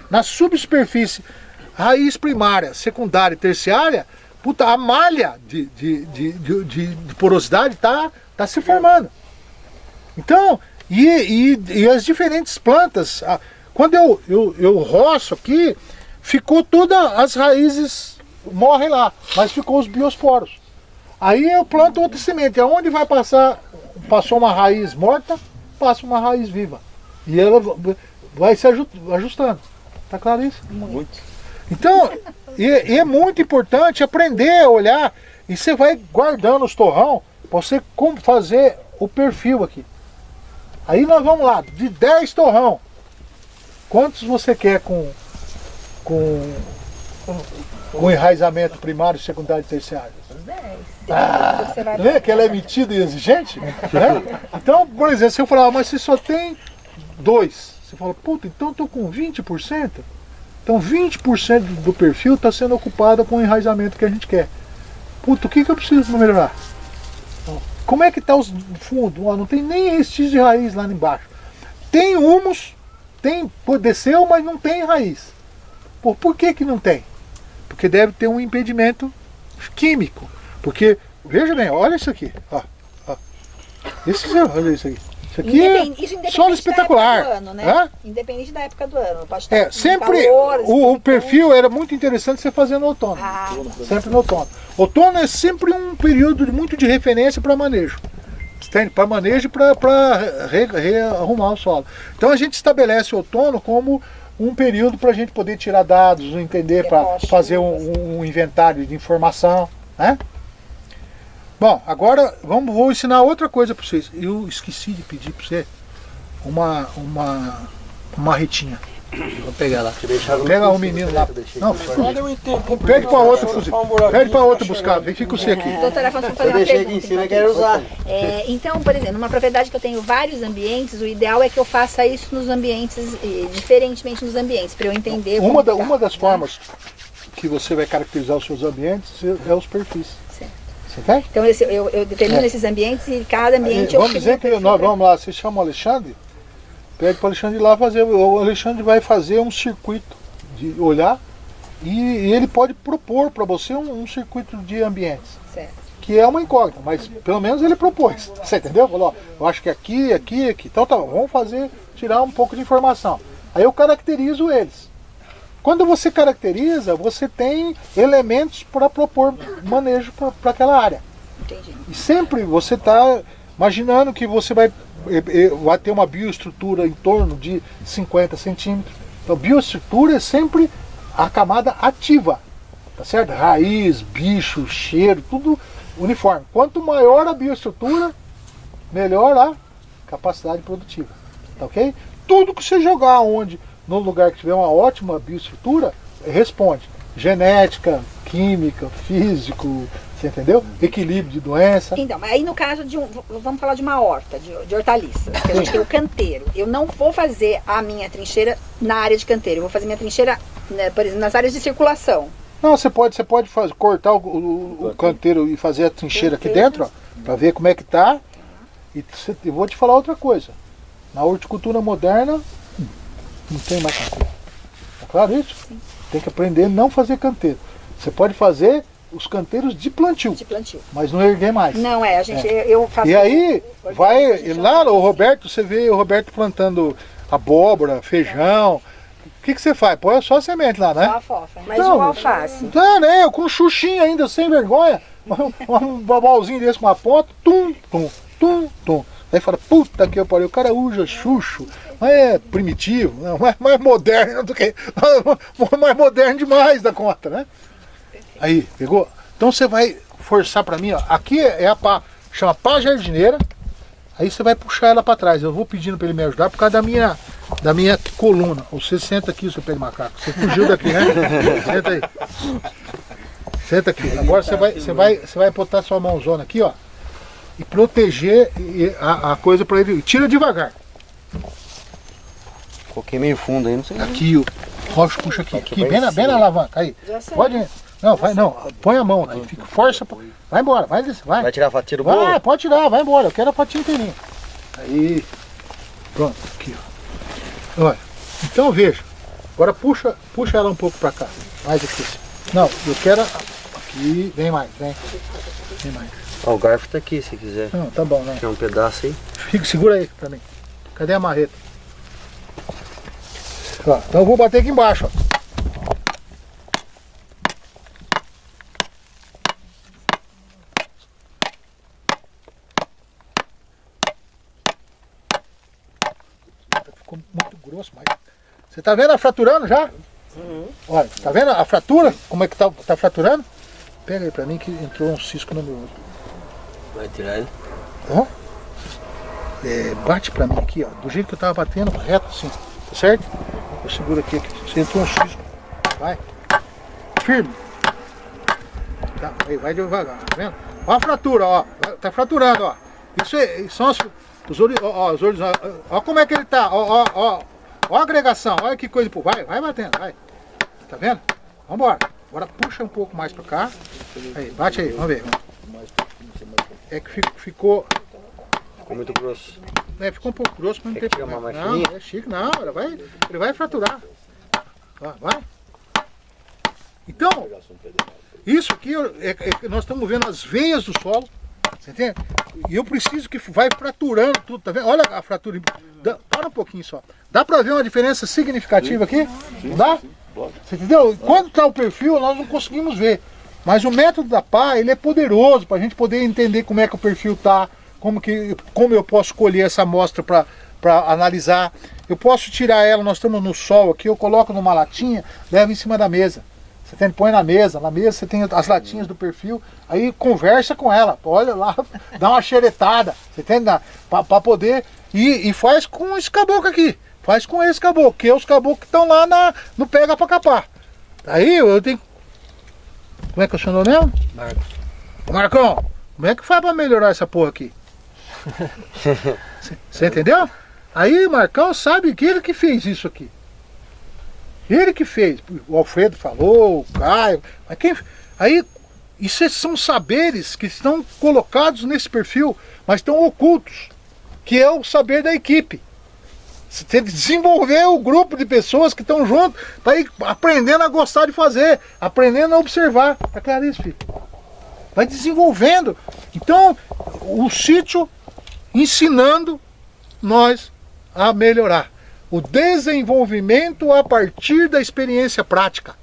na subsuperfície raiz primária, secundária e terciária, puta, a malha de porosidade tá se formando. Então, e as diferentes plantas, quando eu roço aqui, ficou todas as raízes, morrem lá, mas ficou os biosporos. Aí eu planto outra semente, aonde vai passar, passou uma raiz morta, passa uma raiz viva. E ela vai se ajustando. Tá claro isso? Muito. Então, e é muito importante aprender a olhar, e você vai guardando os torrão para você fazer o perfil aqui. Aí nós vamos lá, de 10 torrão, quantos você quer com enraizamento primário, secundário e terciário? 10. Vê que ela é metida e exigente? Né? Então, por exemplo, se eu falar, mas você só tem 2, você fala, puta, então eu estou com 20%. Então 20% do perfil está sendo ocupado com o enraizamento que a gente quer. Puta, o que eu preciso melhorar? Como é que está os fundos? Não tem nem restício de raiz lá embaixo. Tem humus, desceu, mas não tem raiz. Por que não tem? Porque deve ter um impedimento químico. Porque veja bem, olha isso aqui. Ó. Olha isso aqui. Isso aqui é solo espetacular. Da época do ano, né? Independente da época do ano. Pode estar sempre calor, o perfil era muito interessante você fazer no outono. Sempre no outono. Outono é sempre um período muito de referência para manejo. Para manejo e para rearrumar o solo. Então a gente estabelece o outono como um período para a gente poder tirar dados, entender, para fazer um inventário de informação, né? Bom, agora vou ensinar outra coisa para vocês. Eu esqueci de pedir para você uma retinha. Vou pegar lá. Pega o menino lá. Não, pede para outro fuzil. Pede para outro buscar. Fica você aqui. Doutora Afonso, fazer uma pergunta. Quero usar. Então, por exemplo, numa propriedade que eu tenho vários ambientes, o ideal é que eu faça isso nos ambientes, diferentemente nos ambientes, para eu entender. Uma das formas que você vai caracterizar os seus ambientes é os perfis. Você quer? Então eu determino esses ambientes e cada ambiente vamos dizer que nós vamos lá, você chama o Alexandre, pede para o Alexandre ir lá fazer, o Alexandre vai fazer um circuito de olhar e ele pode propor para você um circuito de ambientes. Certo. Que é uma incógnita, mas pelo menos ele propôs. Você entendeu? Falou, ó, eu acho que aqui. Então tá, vamos tirar um pouco de informação. Aí eu caracterizo eles. Quando você caracteriza, você tem elementos para propor manejo para aquela área. Entendi. E sempre você está imaginando que você vai ter uma bioestrutura em torno de 50 centímetros. Então, bioestrutura é sempre a camada ativa, tá certo? Raiz, bicho, cheiro, tudo uniforme. Quanto maior a bioestrutura, melhor a capacidade produtiva, tá ok? Tudo que você jogar no lugar que tiver uma ótima bioestrutura, responde. Genética, química, físico, você entendeu? Equilíbrio de doença. Então, mas aí no caso vamos falar de uma horta, de hortaliça, que a gente tem o canteiro. Eu não vou fazer a minha trincheira na área de canteiro, eu vou fazer minha trincheira, né, por exemplo, nas áreas de circulação. Não, você pode cortar o canteiro e fazer a trincheira aqui dentro, ó, para ver como é que tá. E eu vou te falar outra coisa. Na horticultura moderna, não tem mais canteiro. Tá claro isso? Sim. Tem que aprender a não fazer canteiro. Você pode fazer os canteiros de plantio. Mas não erguer mais. Não a gente, eu faço. E aí, lá o Roberto, você vê o Roberto plantando abóbora, feijão. O que você faz? Põe só a semente lá, né? Só a fofa. Mas não, alface. Não, né? Com xuxinha ainda, sem vergonha. Um babalzinho desse com uma ponta. Tum, tum, tum, tum. Aí fala, puta que eu pariu, o cara usa chucho. Mas é primitivo, não, mais moderno do que. Mais moderno demais da conta, né? Aí, pegou? Então você vai forçar pra mim, ó. Aqui é a pá, chama pá jardineira. Aí você vai puxar ela pra trás. Eu vou pedindo pra ele me ajudar por causa da minha coluna. Você senta aqui, seu pé de macaco. Você fugiu daqui, né? Senta aí. Senta aqui. Agora você vai botar sua mãozona aqui, ó. E proteger a coisa pra ele. Tira devagar. Coloquei meio fundo aí, não sei. Aqui, o Rocha puxa aqui. Bem na alavanca. Aí. Pode. Não, vai, não. Põe a mão aqui. Força. Vai embora. Vai. Vai tirar a fatia do bolo? Vai, pode tirar. Vai embora. Eu quero a fatia inteirinha. Aí. Pronto. Aqui, ó. Olha. Então veja. Agora puxa ela um pouco pra cá. Mais aqui. Não, eu quero. Aqui. Vem mais. Vem mais. Ó, o garfo tá aqui se quiser. Não, tá bom, né? Tem um pedaço aí. Segura aí também. Cadê a marreta? Ó, então eu vou bater aqui embaixo, ó. Ficou muito grosso, mas... Você tá vendo a fraturando já? Olha, tá vendo a fratura? Como é que tá fraturando? Pega aí pra mim que entrou um cisco no meu olho. Vai tirar ele? Ó. Bate pra mim aqui, ó. Do jeito que eu tava batendo, reto assim. Tá certo? Eu seguro aqui. Você entrou um cisco. Vai. Firme. Tá, aí, vai devagar, tá vendo? Ó a fratura, ó. Tá fraturando, ó. Isso são os olhos. Ó, os olhos. Ó como é que ele tá. Ó a agregação. Olha que coisa. Vai batendo, vai. Tá vendo? Vambora. Agora puxa um pouco mais pra cá. Aí, bate aí, vamos ver. É que ficou. Ficou muito grosso. Ficou um pouco grosso, mas não tem problema. Não, é chique, não. Ele vai fraturar. Vai. Então, Isso aqui, nós estamos vendo as veias do solo, você entende? E eu preciso que vai fraturando tudo, tá vendo? Olha a fratura, para um pouquinho só. Dá para ver uma diferença significativa aqui? Não dá? Você entendeu? Quando está o perfil, nós não conseguimos ver. Mas o método da pá, ele é poderoso para a gente poder entender como é que o perfil está, como eu posso colher essa amostra para analisar. Eu posso tirar ela, nós estamos no sol aqui, eu coloco numa latinha, levo em cima da mesa. Você tem, põe na mesa você tem as latinhas do perfil, aí conversa com ela, olha lá, dá uma xeretada, você tem para poder, e faz com esse caboclo aqui, faz com esse caboclo, que é os caboclos que estão lá no pega para capar. Aí eu tenho. Como é que é o seu nome mesmo? Marcos. Marcão, como é que faz para melhorar essa porra aqui? Você entendeu? Aí Marcão sabe que ele que fez isso aqui. Ele que fez. O Alfredo falou, o Caio. Mas aí, isso são saberes que estão colocados nesse perfil, mas estão ocultos, que é o saber da equipe. Você tem que desenvolver o grupo de pessoas que estão juntos para ir aprendendo a gostar de fazer, aprendendo a observar. Tá claro isso, filho? Vai desenvolvendo. Então, o sítio ensinando nós a melhorar. O desenvolvimento a partir da experiência prática.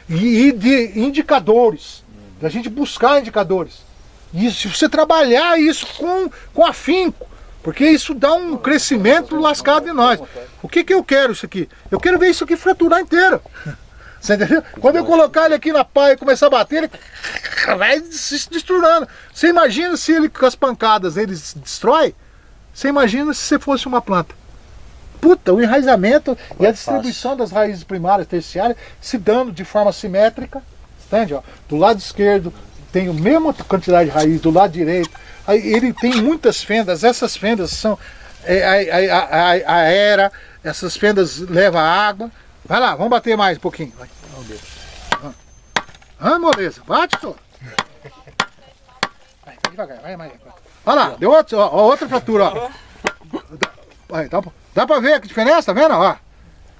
E de indicadores. Da gente buscar indicadores. E se você trabalhar isso com afinco, porque isso dá um crescimento lascado em nós. O que eu quero isso aqui? Eu quero ver isso aqui fraturar inteiro. Você entendeu? Quando eu colocar ele aqui na pá e começar a bater, ele vai se destruindo. Você imagina se ele com as pancadas ele se destrói? Você imagina se você fosse uma planta. Puta, o enraizamento e a distribuição das raízes primárias, terciárias, se dando de forma simétrica. Entende? Ó, do lado esquerdo tem a mesma quantidade de raiz, do lado direito. Aí ele tem muitas fendas, essas fendas são a era, essas fendas levam água. Vai lá, vamos bater mais um pouquinho. Vai. Moleza, bate, só. Vai devagar, vai mais. Olha lá, deu outra fratura, ó. Vai, dá pra ver a diferença, tá vendo? Ó,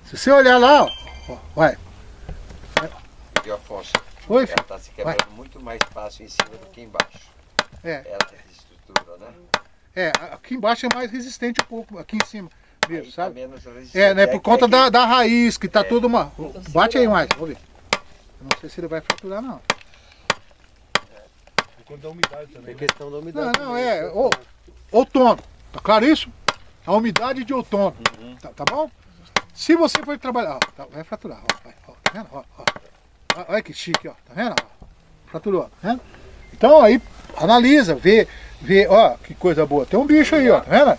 se você olhar lá, ó, vai. E Afonso, oi, ela está se quebrando muito mais fácil em cima do que embaixo. Ela tem estrutura, né? Aqui embaixo é mais resistente um pouco, aqui em cima mesmo, sabe? Tá menos resistente. Né, por conta da raiz, que tá tudo uma... Bate aí mais, vamos ver. Eu não sei se ele vai fraturar, não. Quanto da umidade também. É questão da umidade. Não, outono. Tá claro isso? A umidade de outono. Tá bom? Se você for trabalhar, ó, vai fraturar, ó, tá vendo? Ó. Olha que chique, ó, tá vendo? Ó, fraturou, tá vendo? Então aí, analisa, vê, ó, que coisa boa. Tem um bicho aí, ó, tá vendo?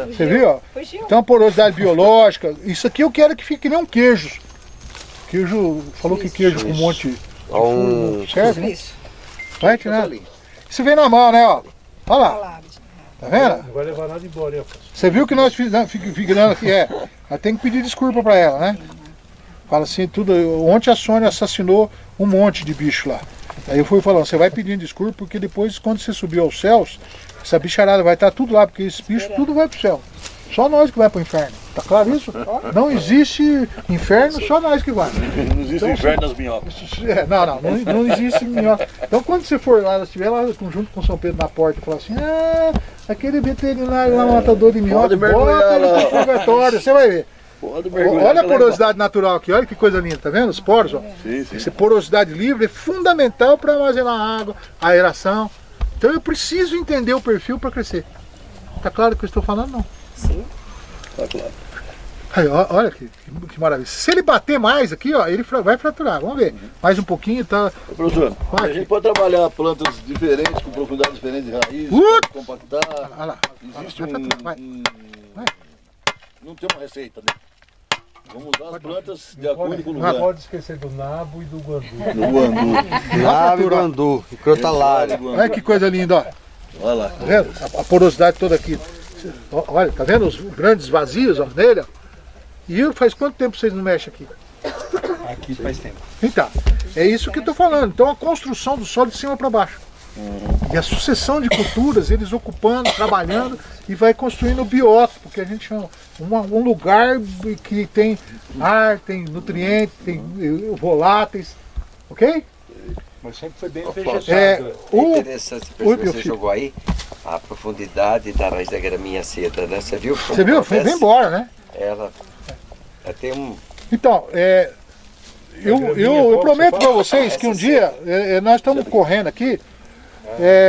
Você viu, ó? Então, porosidade biológica. Isso aqui eu quero que fique que nem um queijo. Queijo, falou que queijo com um monte de furo serve, né? Vai tirando. Isso vem na mão, né, ó? Olha lá. Tá vendo? Não vai levar nada embora, hein? Você viu que nós figurando aqui, Ela tem que pedir desculpa pra ela, né? Fala assim, tudo. Ontem a Sônia assassinou um monte de bicho lá. Aí eu fui falando, você vai pedindo desculpa, porque depois, quando você subir aos céus, essa bicharada vai estar tudo lá, porque esse bicho tudo vai pro céu. Só nós que vai pro inferno. Tá claro isso? Não existe inferno, só nós que vai. Não existe então, inferno nas minhocas. Não existe minhoca. Então quando você for lá, estiver lá junto com São Pedro na porta e falar assim, aquele veterinário lá, matador de minhoca, bota ele no purgatório, você vai ver. Olha a porosidade natural aqui, olha que coisa linda, tá vendo? Os poros, ó. Sim. Essa porosidade livre é fundamental para armazenar água, aeração. Então eu preciso entender o perfil para crescer. Tá claro o que eu estou falando? Não. Sim. Tá claro. Aí, olha que maravilha. Se ele bater mais aqui, ó, ele vai fraturar. Vamos ver. Mais um pouquinho, tá? Professor, a gente pode trabalhar plantas diferentes, com profundidade diferente de raiz, compactar. Olha lá. Existe não tem uma receita, né? Vamos usar as plantas de acordo com o lugar. Não pode esquecer do nabo e do guandu. Nabo e guandu, e crotalária. Olha que coisa linda, ó. Olha lá. Tá vendo? A porosidade toda aqui. Olha, tá vendo os grandes vazios, ó, nele, ó. E faz quanto tempo vocês não mexem aqui? Aqui faz tempo. Então, é isso que eu tô falando. Então a construção do solo de cima para baixo. E a sucessão de culturas, eles ocupando, trabalhando e vai construindo o biótopo, que a gente chama um lugar que tem ar, tem nutrientes, tem voláteis, ok? Mas sempre foi bem Afonso, vegetado. é interessante que você jogou aí a profundidade da raiz da graminha seda, né? Você viu? Você viu? Foi bem embora, né? Ela tem um... Então, eu prometo para vocês que um dia, nós estamos correndo aqui,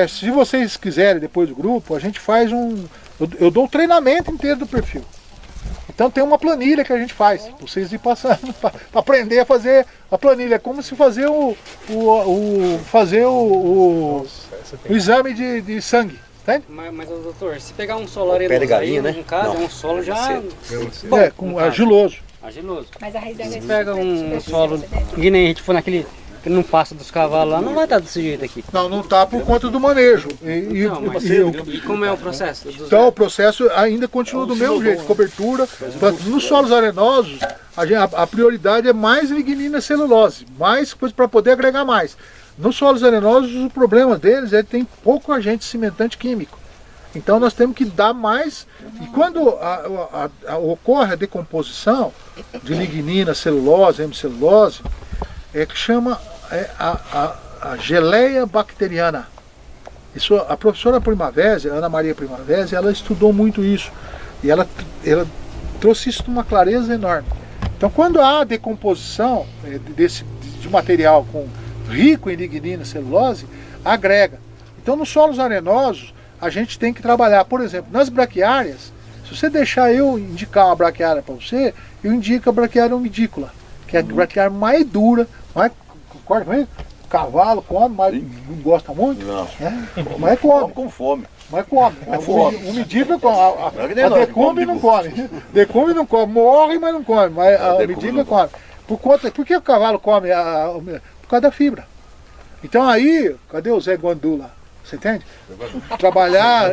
se vocês quiserem depois do grupo, a gente faz eu dou o treinamento inteiro do perfil. Então tem uma planilha que a gente faz, pra vocês ir passando, para aprender a fazer a planilha, é como se fazer o exame de sangue. Mas doutor, se pegar um solo arenoso aí, no caso, é um solo já... argiloso. Argiloso. Mas a raiz da Se pega um solo, que nem a gente for naquele que não passa dos cavalos lá, não vai estar desse jeito aqui. Não está por conta do manejo. E como é o processo? Então o processo ainda continua do mesmo jeito, cobertura. Nos solos arenosos, a prioridade é mais lignina celulose, mais coisa para poder agregar mais. Nos solos arenosos, o problema deles é que tem pouco agente cimentante químico. Então nós temos que dar mais, e quando ocorre a decomposição de lignina, celulose, hemicelulose, que chama a geleia bacteriana. Isso, a professora Primavesi, Ana Maria Primavesi, ela estudou muito isso, e ela trouxe isso de uma clareza enorme. Então quando há decomposição de material rico em lignina, celulose, agrega. Então nos solos arenosos, a gente tem que trabalhar, por exemplo, nas braquiárias. Se você deixar eu indicar uma braquiária para você, eu indico a braquiária umidícola, que é a braquiária mais dura, concorda comigo? Cavalo come, mas não gosta muito. Não. Mas come. Com fome. Mas come. Umidícola come. A decumbe não come. Decumbe não come. Morre, mas não come. Mas a umidícola come. Por que o cavalo come? Por causa da fibra. Então aí, cadê o Zé Guandu lá? Você entende? Trabalhar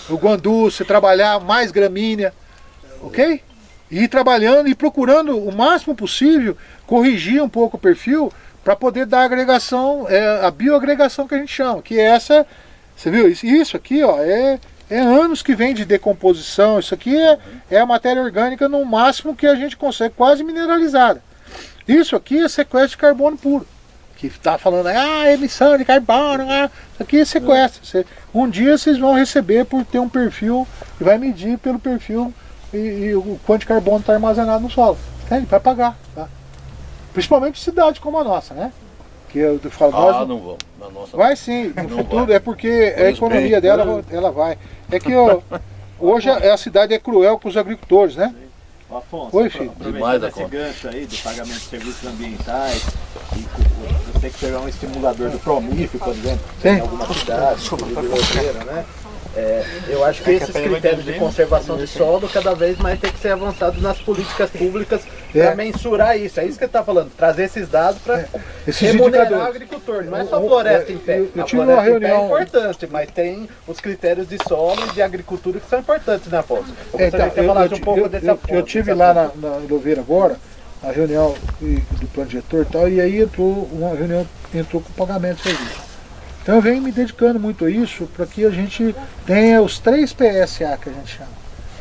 o guandu, você trabalhar mais gramínea, ok? E ir trabalhando e procurando o máximo possível corrigir um pouco o perfil para poder dar a agregação, a bioagregação que a gente chama, que é essa, você viu? Isso aqui, ó, é anos que vem de decomposição, isso aqui é a matéria orgânica no máximo que a gente consegue, quase mineralizada. Isso aqui é sequestro de carbono puro. Que está falando, emissão de carbono, isso aqui é sequestro. Um dia vocês vão receber por ter um perfil, e vai medir pelo perfil e o quanto de carbono está armazenado no solo. Entende? Vai pagar. Tá? Principalmente cidade como a nossa, né? Que eu falo, não vão. Na nossa vai sim, no futuro, bem. É porque a economia dela ela vai. É que hoje a cidade é cruel com os agricultores, né? Afonso, oi, filho. Aproveitando esse gancho aí do pagamento de serviços ambientais, você tem que pegar um estimulador do Promif, por exemplo, em alguma cidade, né? Eu acho que esses critérios de conservação de solo cada vez mais tem que ser avançados nas políticas públicas para mensurar isso. É isso que ele está falando, trazer esses dados para remunerar o agricultor. Não é só floresta em pé. Eu tive uma reunião... é importante, mas tem os critérios de solo e de agricultura que são importantes, né, Afonso? Eu tive lá na Louveira agora, a reunião do plano diretor e tal, e aí entrou com pagamento de serviço. Então eu venho me dedicando muito a isso para que a gente tenha os 3 PSA que a gente chama.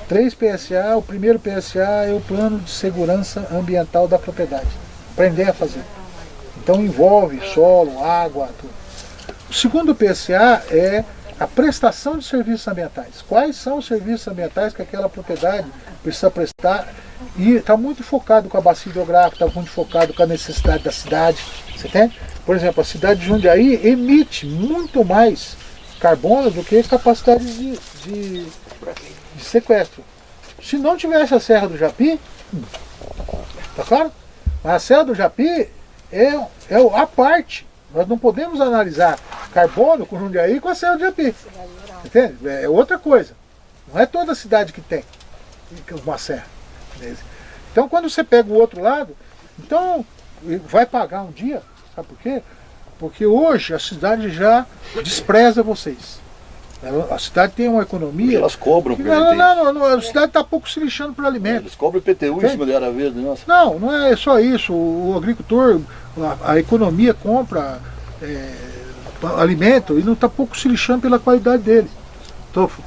3 PSA, o primeiro PSA é o plano de segurança ambiental da propriedade. Aprender a fazer. Então envolve solo, água, tudo. O segundo PSA é a prestação de serviços ambientais. Quais são os serviços ambientais que aquela propriedade precisa prestar? E está muito focado com a bacia hidrográfica, está muito focado com a necessidade da cidade. Você entende? Por exemplo, a cidade de Jundiaí emite muito mais carbono do que capacidade de sequestro. Se não tivesse a Serra do Japi, tá claro? Mas a Serra do Japi é a parte. Nós não podemos analisar carbono com Jundiaí com a Serra do Japi. Entende? É outra coisa. Não é toda cidade que tem uma serra. Então quando você pega o outro lado, então vai pagar um dia. Sabe por quê? Porque hoje a cidade já despreza vocês. A cidade tem uma economia... Elas cobram que, não, a cidade está pouco se lixando por alimentos. Eles cobram IPTU em cima da área verde, nossa. Não é só isso. O agricultor, a economia compra alimento e não está pouco se lixando pela qualidade dele.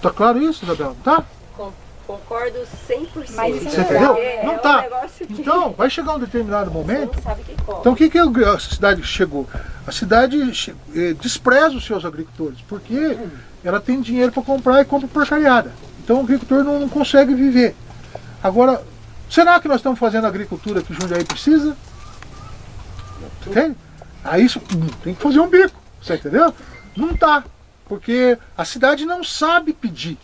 Tá claro isso, Isabel? Tá? concordo 100%. Mas isso Você entendeu? Não um tá. negócio de... Então, vai chegar um determinado momento. Não sabe o que come. Então, o que a cidade chegou? A cidade despreza os seus agricultores, porque ela tem dinheiro para comprar e compra porcariada. Então, o agricultor não consegue viver. Agora, será que nós estamos fazendo a agricultura que Jundiaí precisa? Entende? Aí isso tem que fazer um bico, você entendeu? Não tá, porque a cidade não sabe pedir,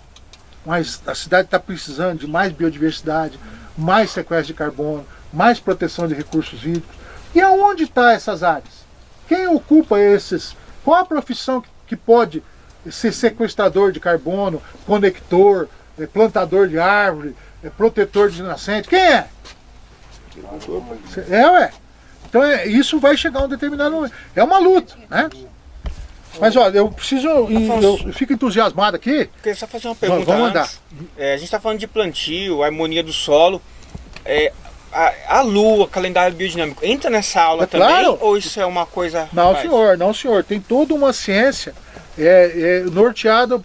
mas a cidade está precisando de mais biodiversidade, mais sequestro de carbono, mais proteção de recursos hídricos. E aonde estão essas áreas? Quem ocupa esses? Qual a profissão que pode ser sequestrador de carbono, conector, plantador de árvore, protetor de nascente? Quem é? Ué. Então isso vai chegar a um determinado momento. É uma luta, né? Mas olha, eu preciso. Eu fico entusiasmado aqui. Eu queria só fazer uma pergunta. Vamos andar. A gente está falando de plantio, harmonia do solo. A Lua, calendário biodinâmico, entra nessa aula também? Claro. Ou isso é uma coisa. Não, senhor. Tem toda uma ciência norteada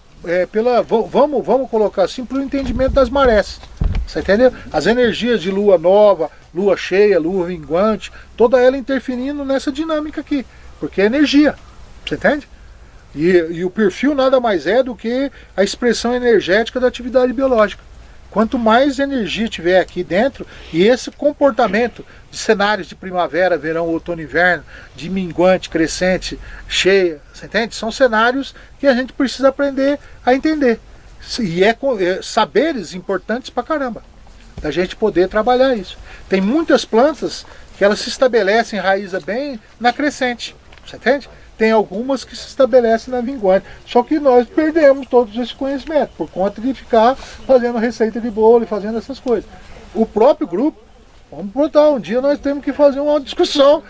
pela. Vamos colocar assim, pelo entendimento das marés. Você entendeu? As energias de lua nova, lua cheia, lua minguante, toda ela interferindo nessa dinâmica aqui. Porque é energia. Você entende? E o perfil nada mais é do que a expressão energética da atividade biológica. Quanto mais energia tiver aqui dentro, e esse comportamento de cenários de primavera, verão, outono, inverno, de minguante, crescente, cheia, você entende? São cenários que a gente precisa aprender a entender. E saberes importantes pra caramba, da gente poder trabalhar isso. Tem muitas plantas que elas se estabelecem, enraiza bem na crescente, você entende? Tem algumas que se estabelecem na minguante. Só que nós perdemos todos esse conhecimento por conta de ficar fazendo receita de bolo e fazendo essas coisas. O próprio grupo, vamos botar, um dia nós temos que fazer uma discussão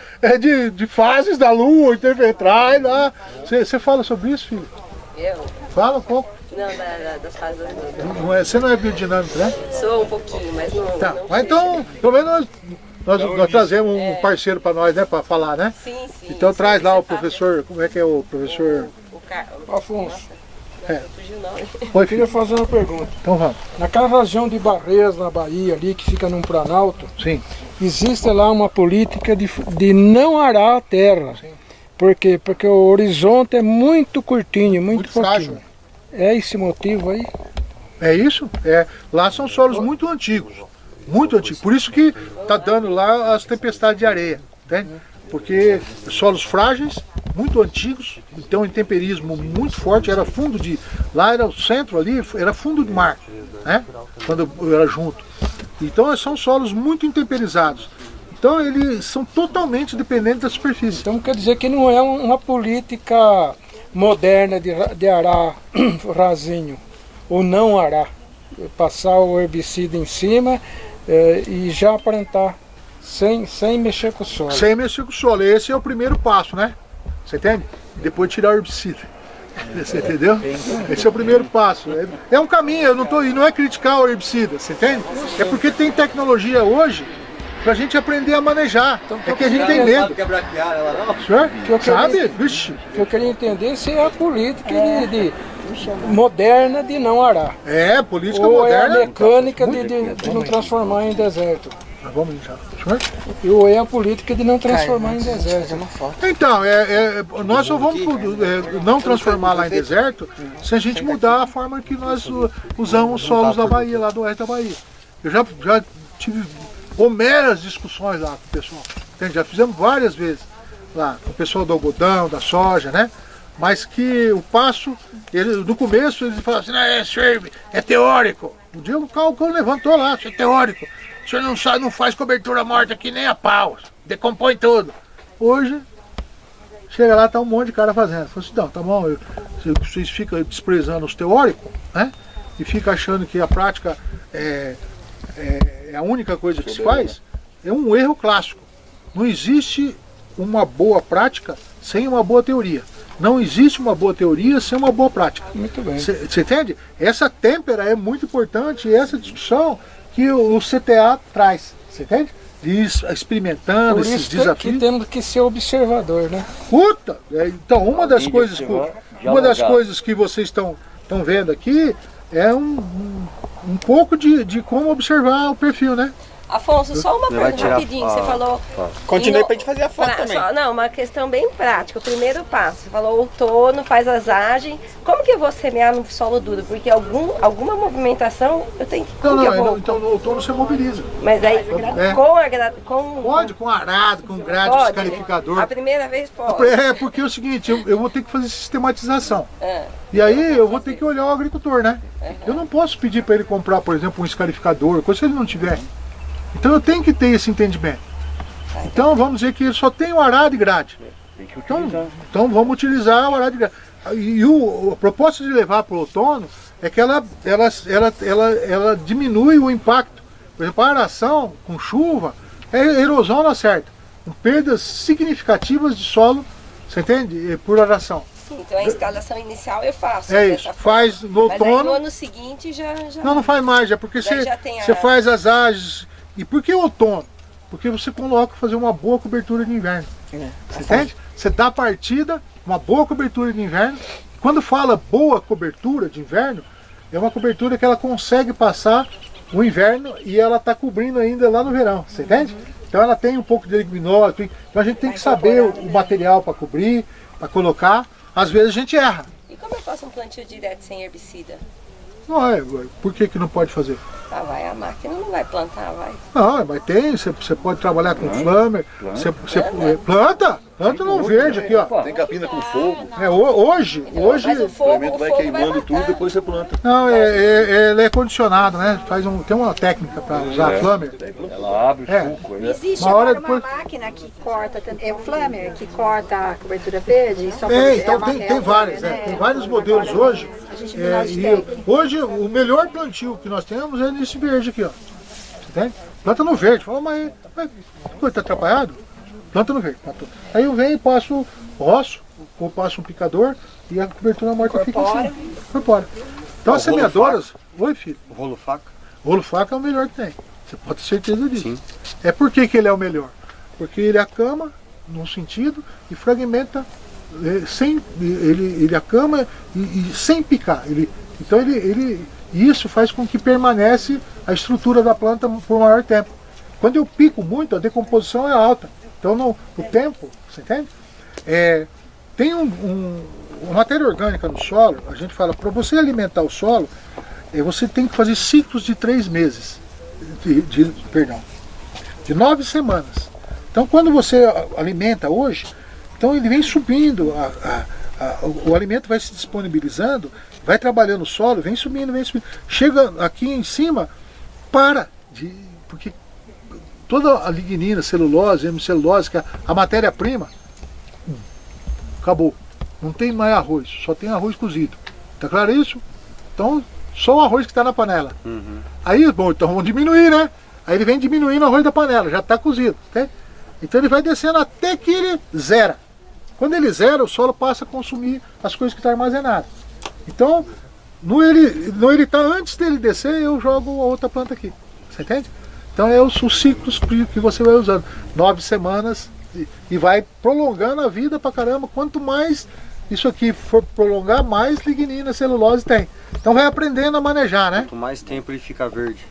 de fases da lua, interventrais lá. Você fala sobre isso, filho? Eu? Fala um pouco. Não, das fases da lua. Você não é biodinâmico, né? Sou um pouquinho, mas não. Tá, não mas então, pelo menos nós trazemos um parceiro para nós, né, para falar, né? Sim. Então traz lá o professor, como é que é o professor? Afonso. Eu queria fazer uma pergunta. Então vamos. Naquela região de Barreiras, na Bahia, ali, que fica num planalto, sim, existe lá uma política de não arar a terra. Sim. Por quê? Porque o horizonte é muito curtinho, muito frágil. É esse motivo aí? É isso? Lá são solos muito antigos. Muito antigos. Por isso que está dando lá as tempestades de areia. Entende? Porque solos frágeis, muito antigos, então intemperismo muito forte, era fundo de. Lá era o centro ali, era fundo de mar, né? Quando era junto. Então são solos muito intemperizados. Então eles são totalmente dependentes da superfície. Então quer dizer que não é uma política moderna de arar rasinho, ou não arar. Passar o herbicida em cima e já plantar sem mexer com o solo. Sem mexer com o solo. Esse é o primeiro passo, né? Você entende? Depois tirar o herbicida. Você entendeu? Esse é o primeiro passo. É um caminho, e não é criticar o herbicida, você entende? É porque tem tecnologia hoje pra gente aprender a manejar. É que a gente tem medo. Senhor? Sabe? Vixe. O que eu queria entender se é a política moderna de não arar. Política ou moderna. É a mecânica de não transformar em deserto. Vamos já. Senhor? Ou é a política de não transformar em deserto. Então, nós só vamos não transformar lá em deserto se a gente mudar a forma que nós usamos os solos da Bahia, lá do oeste da Bahia. Eu já tive homeras discussões lá com o pessoal. Entende? Já fizemos várias vezes lá com o pessoal do algodão, da soja, né? Mas que o passo, no começo eles falavam assim, é teórico. Um dia o Calcão levantou lá, isso é teórico. O senhor não faz cobertura morta aqui nem a pau, decompõe tudo. Hoje, chega lá, tá um monte de cara fazendo. Falei assim, não, tá bom, vocês ficam desprezando os teóricos, né? E ficam achando que a prática é a única coisa que se faz. É um erro clássico. Não existe uma boa prática sem uma boa teoria. Não existe uma boa teoria sem uma boa prática. Muito bem. Você entende? Essa têmpera é muito importante e essa discussão que o CTA traz. Você entende? Experimentando por esses isso desafios. Que temos que ser observador, né? Puta! Então, uma das coisas que vocês estão vendo aqui é um pouco de como observar o perfil, né? Afonso, só uma pergunta rapidinho. Você falou. Continue pra gente fazer a foto também. Não, uma questão bem prática. O primeiro passo, você falou outono, faz asagem. Como que eu vou semear no solo duro? Porque alguma movimentação eu tenho que. Então no outono você mobiliza. Mas aí, Pode, com arado, com grade, descalificador. A primeira vez pode. Porque é o seguinte, eu vou ter que fazer sistematização. E aí eu vou ter que olhar o agricultor, né? Eu não posso pedir para ele comprar, por exemplo, um escalificador, coisa se ele não tiver. Então eu tenho que ter esse entendimento. Então vamos dizer que ele só tem o arado e grade. Então vamos utilizar o arado e grade. E a proposta de levar para o outono é que ela diminui o impacto. Por exemplo, a aração com chuva, erosão não acerta. Com perdas significativas de solo, você entende? Por aração. Sim, então a instalação inicial eu faço. É isso, faz no outono. Mas aí no ano seguinte já... Não faz mais, é porque você faz as ages. E por que outono? Porque você coloca fazer uma boa cobertura de inverno. Você entende? Você dá a partida, uma boa cobertura de inverno. Quando fala boa cobertura de inverno, é uma cobertura que ela consegue passar o inverno e ela está cobrindo ainda lá no verão. Você entende? Então ela tem um pouco de leguminose. Então a gente tem que saber o material para cobrir, para colocar. Às vezes a gente erra. E como eu faço um plantio direto sem herbicida? Não, por que não pode fazer? A máquina não vai plantar, vai? Não, mas tem, você pode trabalhar com flamer, você planta no verde aqui, ó. Tem capina com fogo. Hoje o fogo vai queimando tudo, depois você planta. Não, ele é condicionado, né? Tem uma técnica para usar flamer. Ela abre o suco. Existe agora uma máquina que corta, é o flamer, que corta a cobertura verde? Então tem várias, tem vários modelos hoje. Hoje o melhor plantio que nós temos é nesse verde aqui, ó. Você tem? Planta no verde. Fala, mas tá atrapalhado? Planta no verde. Aí eu venho e passo roço, ou passo um picador e a cobertura morta fica assim. Incorpora. Então as semeadoras. Oi, filho. O rolo faca? O rolo faca é o melhor que tem. Você pode ter certeza disso. Sim. Por que ele é o melhor? Porque ele acama num sentido e fragmenta ele acama e sem picar. Então isso faz com que permanece a estrutura da planta por maior tempo. Quando eu pico muito, a decomposição é alta. Então o tempo, você entende? Tem uma matéria orgânica no solo, a gente fala, para você alimentar o solo, você tem que fazer ciclos de 3 meses, de 9 semanas. Então quando você alimenta hoje, então ele vem subindo, o alimento vai se disponibilizando, vai trabalhando o solo, vem subindo. Chega aqui em cima, porque toda a lignina, celulose, hemicelulose, que é a matéria-prima, acabou. Não tem mais arroz, só tem arroz cozido. Tá claro isso? Então, só o arroz que está na panela. Aí, então vamos diminuir, né? Aí ele vem diminuindo o arroz da panela, já está cozido. Tá? Então ele vai descendo até que ele zera. Quando ele zera, o solo passa a consumir as coisas que estão armazenadas. Então, ele está antes dele descer, eu jogo a outra planta aqui. Você entende? Então é os ciclos que você vai usando. 9 semanas e vai prolongando a vida pra caramba. Quanto mais isso aqui for prolongar, mais lignina, celulose tem. Então vai aprendendo a manejar, né? Quanto mais tempo ele fica verde.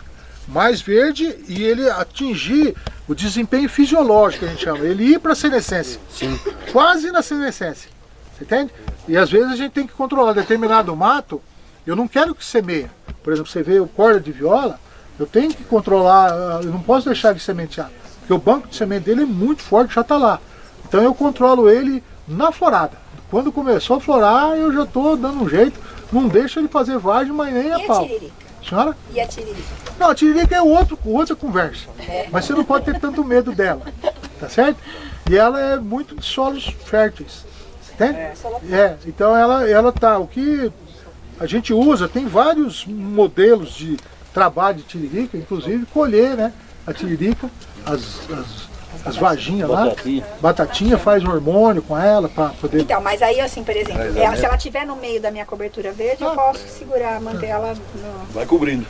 Mais verde e ele atingir o desempenho fisiológico, que a gente chama. Ele ir para a senescência. Sim. Quase na senescência. Você entende? E às vezes a gente tem que controlar determinado mato. Eu não quero que semeia. Por exemplo, você vê o corda de viola, eu tenho que controlar, eu não posso deixar ele sementear. Porque o banco de semente dele é muito forte, já está lá. Então eu controlo ele na florada. Quando começou a florar, eu já estou dando um jeito. Não deixo ele fazer vagem, mas nem a pau. Senhora? E a tiririca? Não, a tiririca é outra conversa. Mas você não pode ter tanto medo dela. Tá certo? E ela é muito de solos férteis. Entende? Então ela tá. O que a gente usa, tem vários modelos de trabalho de tiririca, inclusive colher, né? A tiririca, as vaginhas lá, batatinha, faz hormônio com ela para poder... Então, mas aí assim, por exemplo, se ela estiver no meio da minha cobertura verde, eu posso segurar, manter ela no... Vai cobrindo.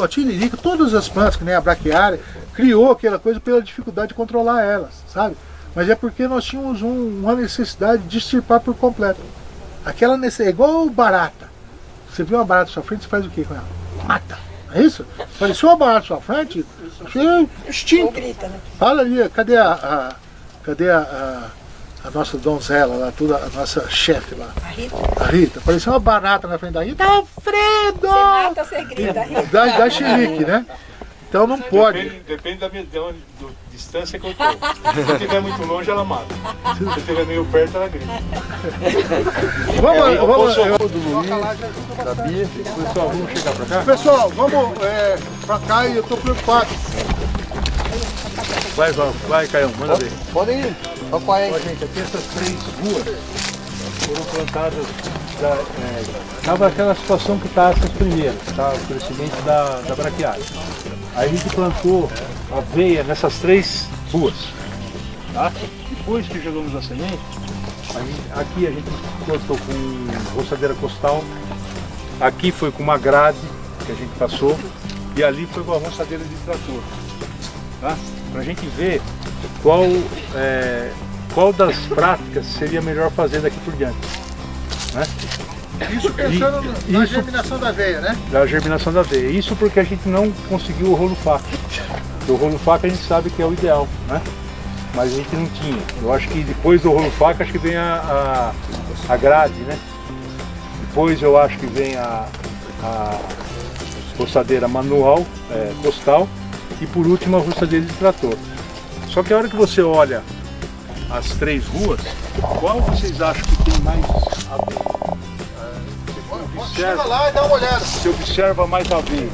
A tiririca, todas as plantas, que nem a braquiária, criou aquela coisa pela dificuldade de controlar elas, sabe? Mas é porque nós tínhamos uma necessidade de extirpar por completo. Aquela necessidade, igual barata. Você viu uma barata à sua frente, você faz o que com ela? Mata. É isso? Apareceu uma barata à sua frente, você é instinto. Olha ali, cadê a nossa donzela lá, a nossa chefe lá? A Rita. Apareceu uma barata na frente da Rita. Alfredo! Você mata ou você grita, Rita? Dá chilique, né? Então não pode. Depende da distância que eu tô. Se eu estiver muito longe, ela mata. Se eu estiver meio perto, ela grita. Vamos Da Bia. Pessoal, vamos chegar pra cá? Pessoal, vamos pra cá e eu tô preocupado. Vai, Caião, manda ver. Pode ir, papai. Ó, gente, aqui essas 3 ruas foram plantadas. Estava aquela situação que está essas primeiras, tá? O crescimento da braquiária. Aí a gente plantou aveia nessas 3 ruas. Tá? Depois que jogamos a semente, aqui a gente plantou com roçadeira costal, aqui foi com uma grade que a gente passou e ali foi com a roçadeira de trator. Tá? Para a gente ver qual das práticas seria melhor fazer daqui por diante. Né? Isso pensando na germinação da aveia, né? Da germinação da aveia. Isso porque a gente não conseguiu o rolo faca. O rolo faca a gente sabe que é o ideal, né? Mas a gente não tinha. Eu acho que depois do rolo faca acho que vem a grade, né? Depois eu acho que vem a roçadeira manual, costal, e por último a roçadeira de trator. Só que a hora que você olha as 3 ruas, qual vocês acham que tem mais aveia? Chega lá e dá uma olhada. Você observa mais aveia.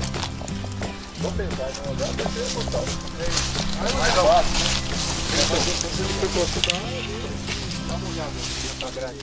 Vamos pensar, Dá uma olhada aqui na grade.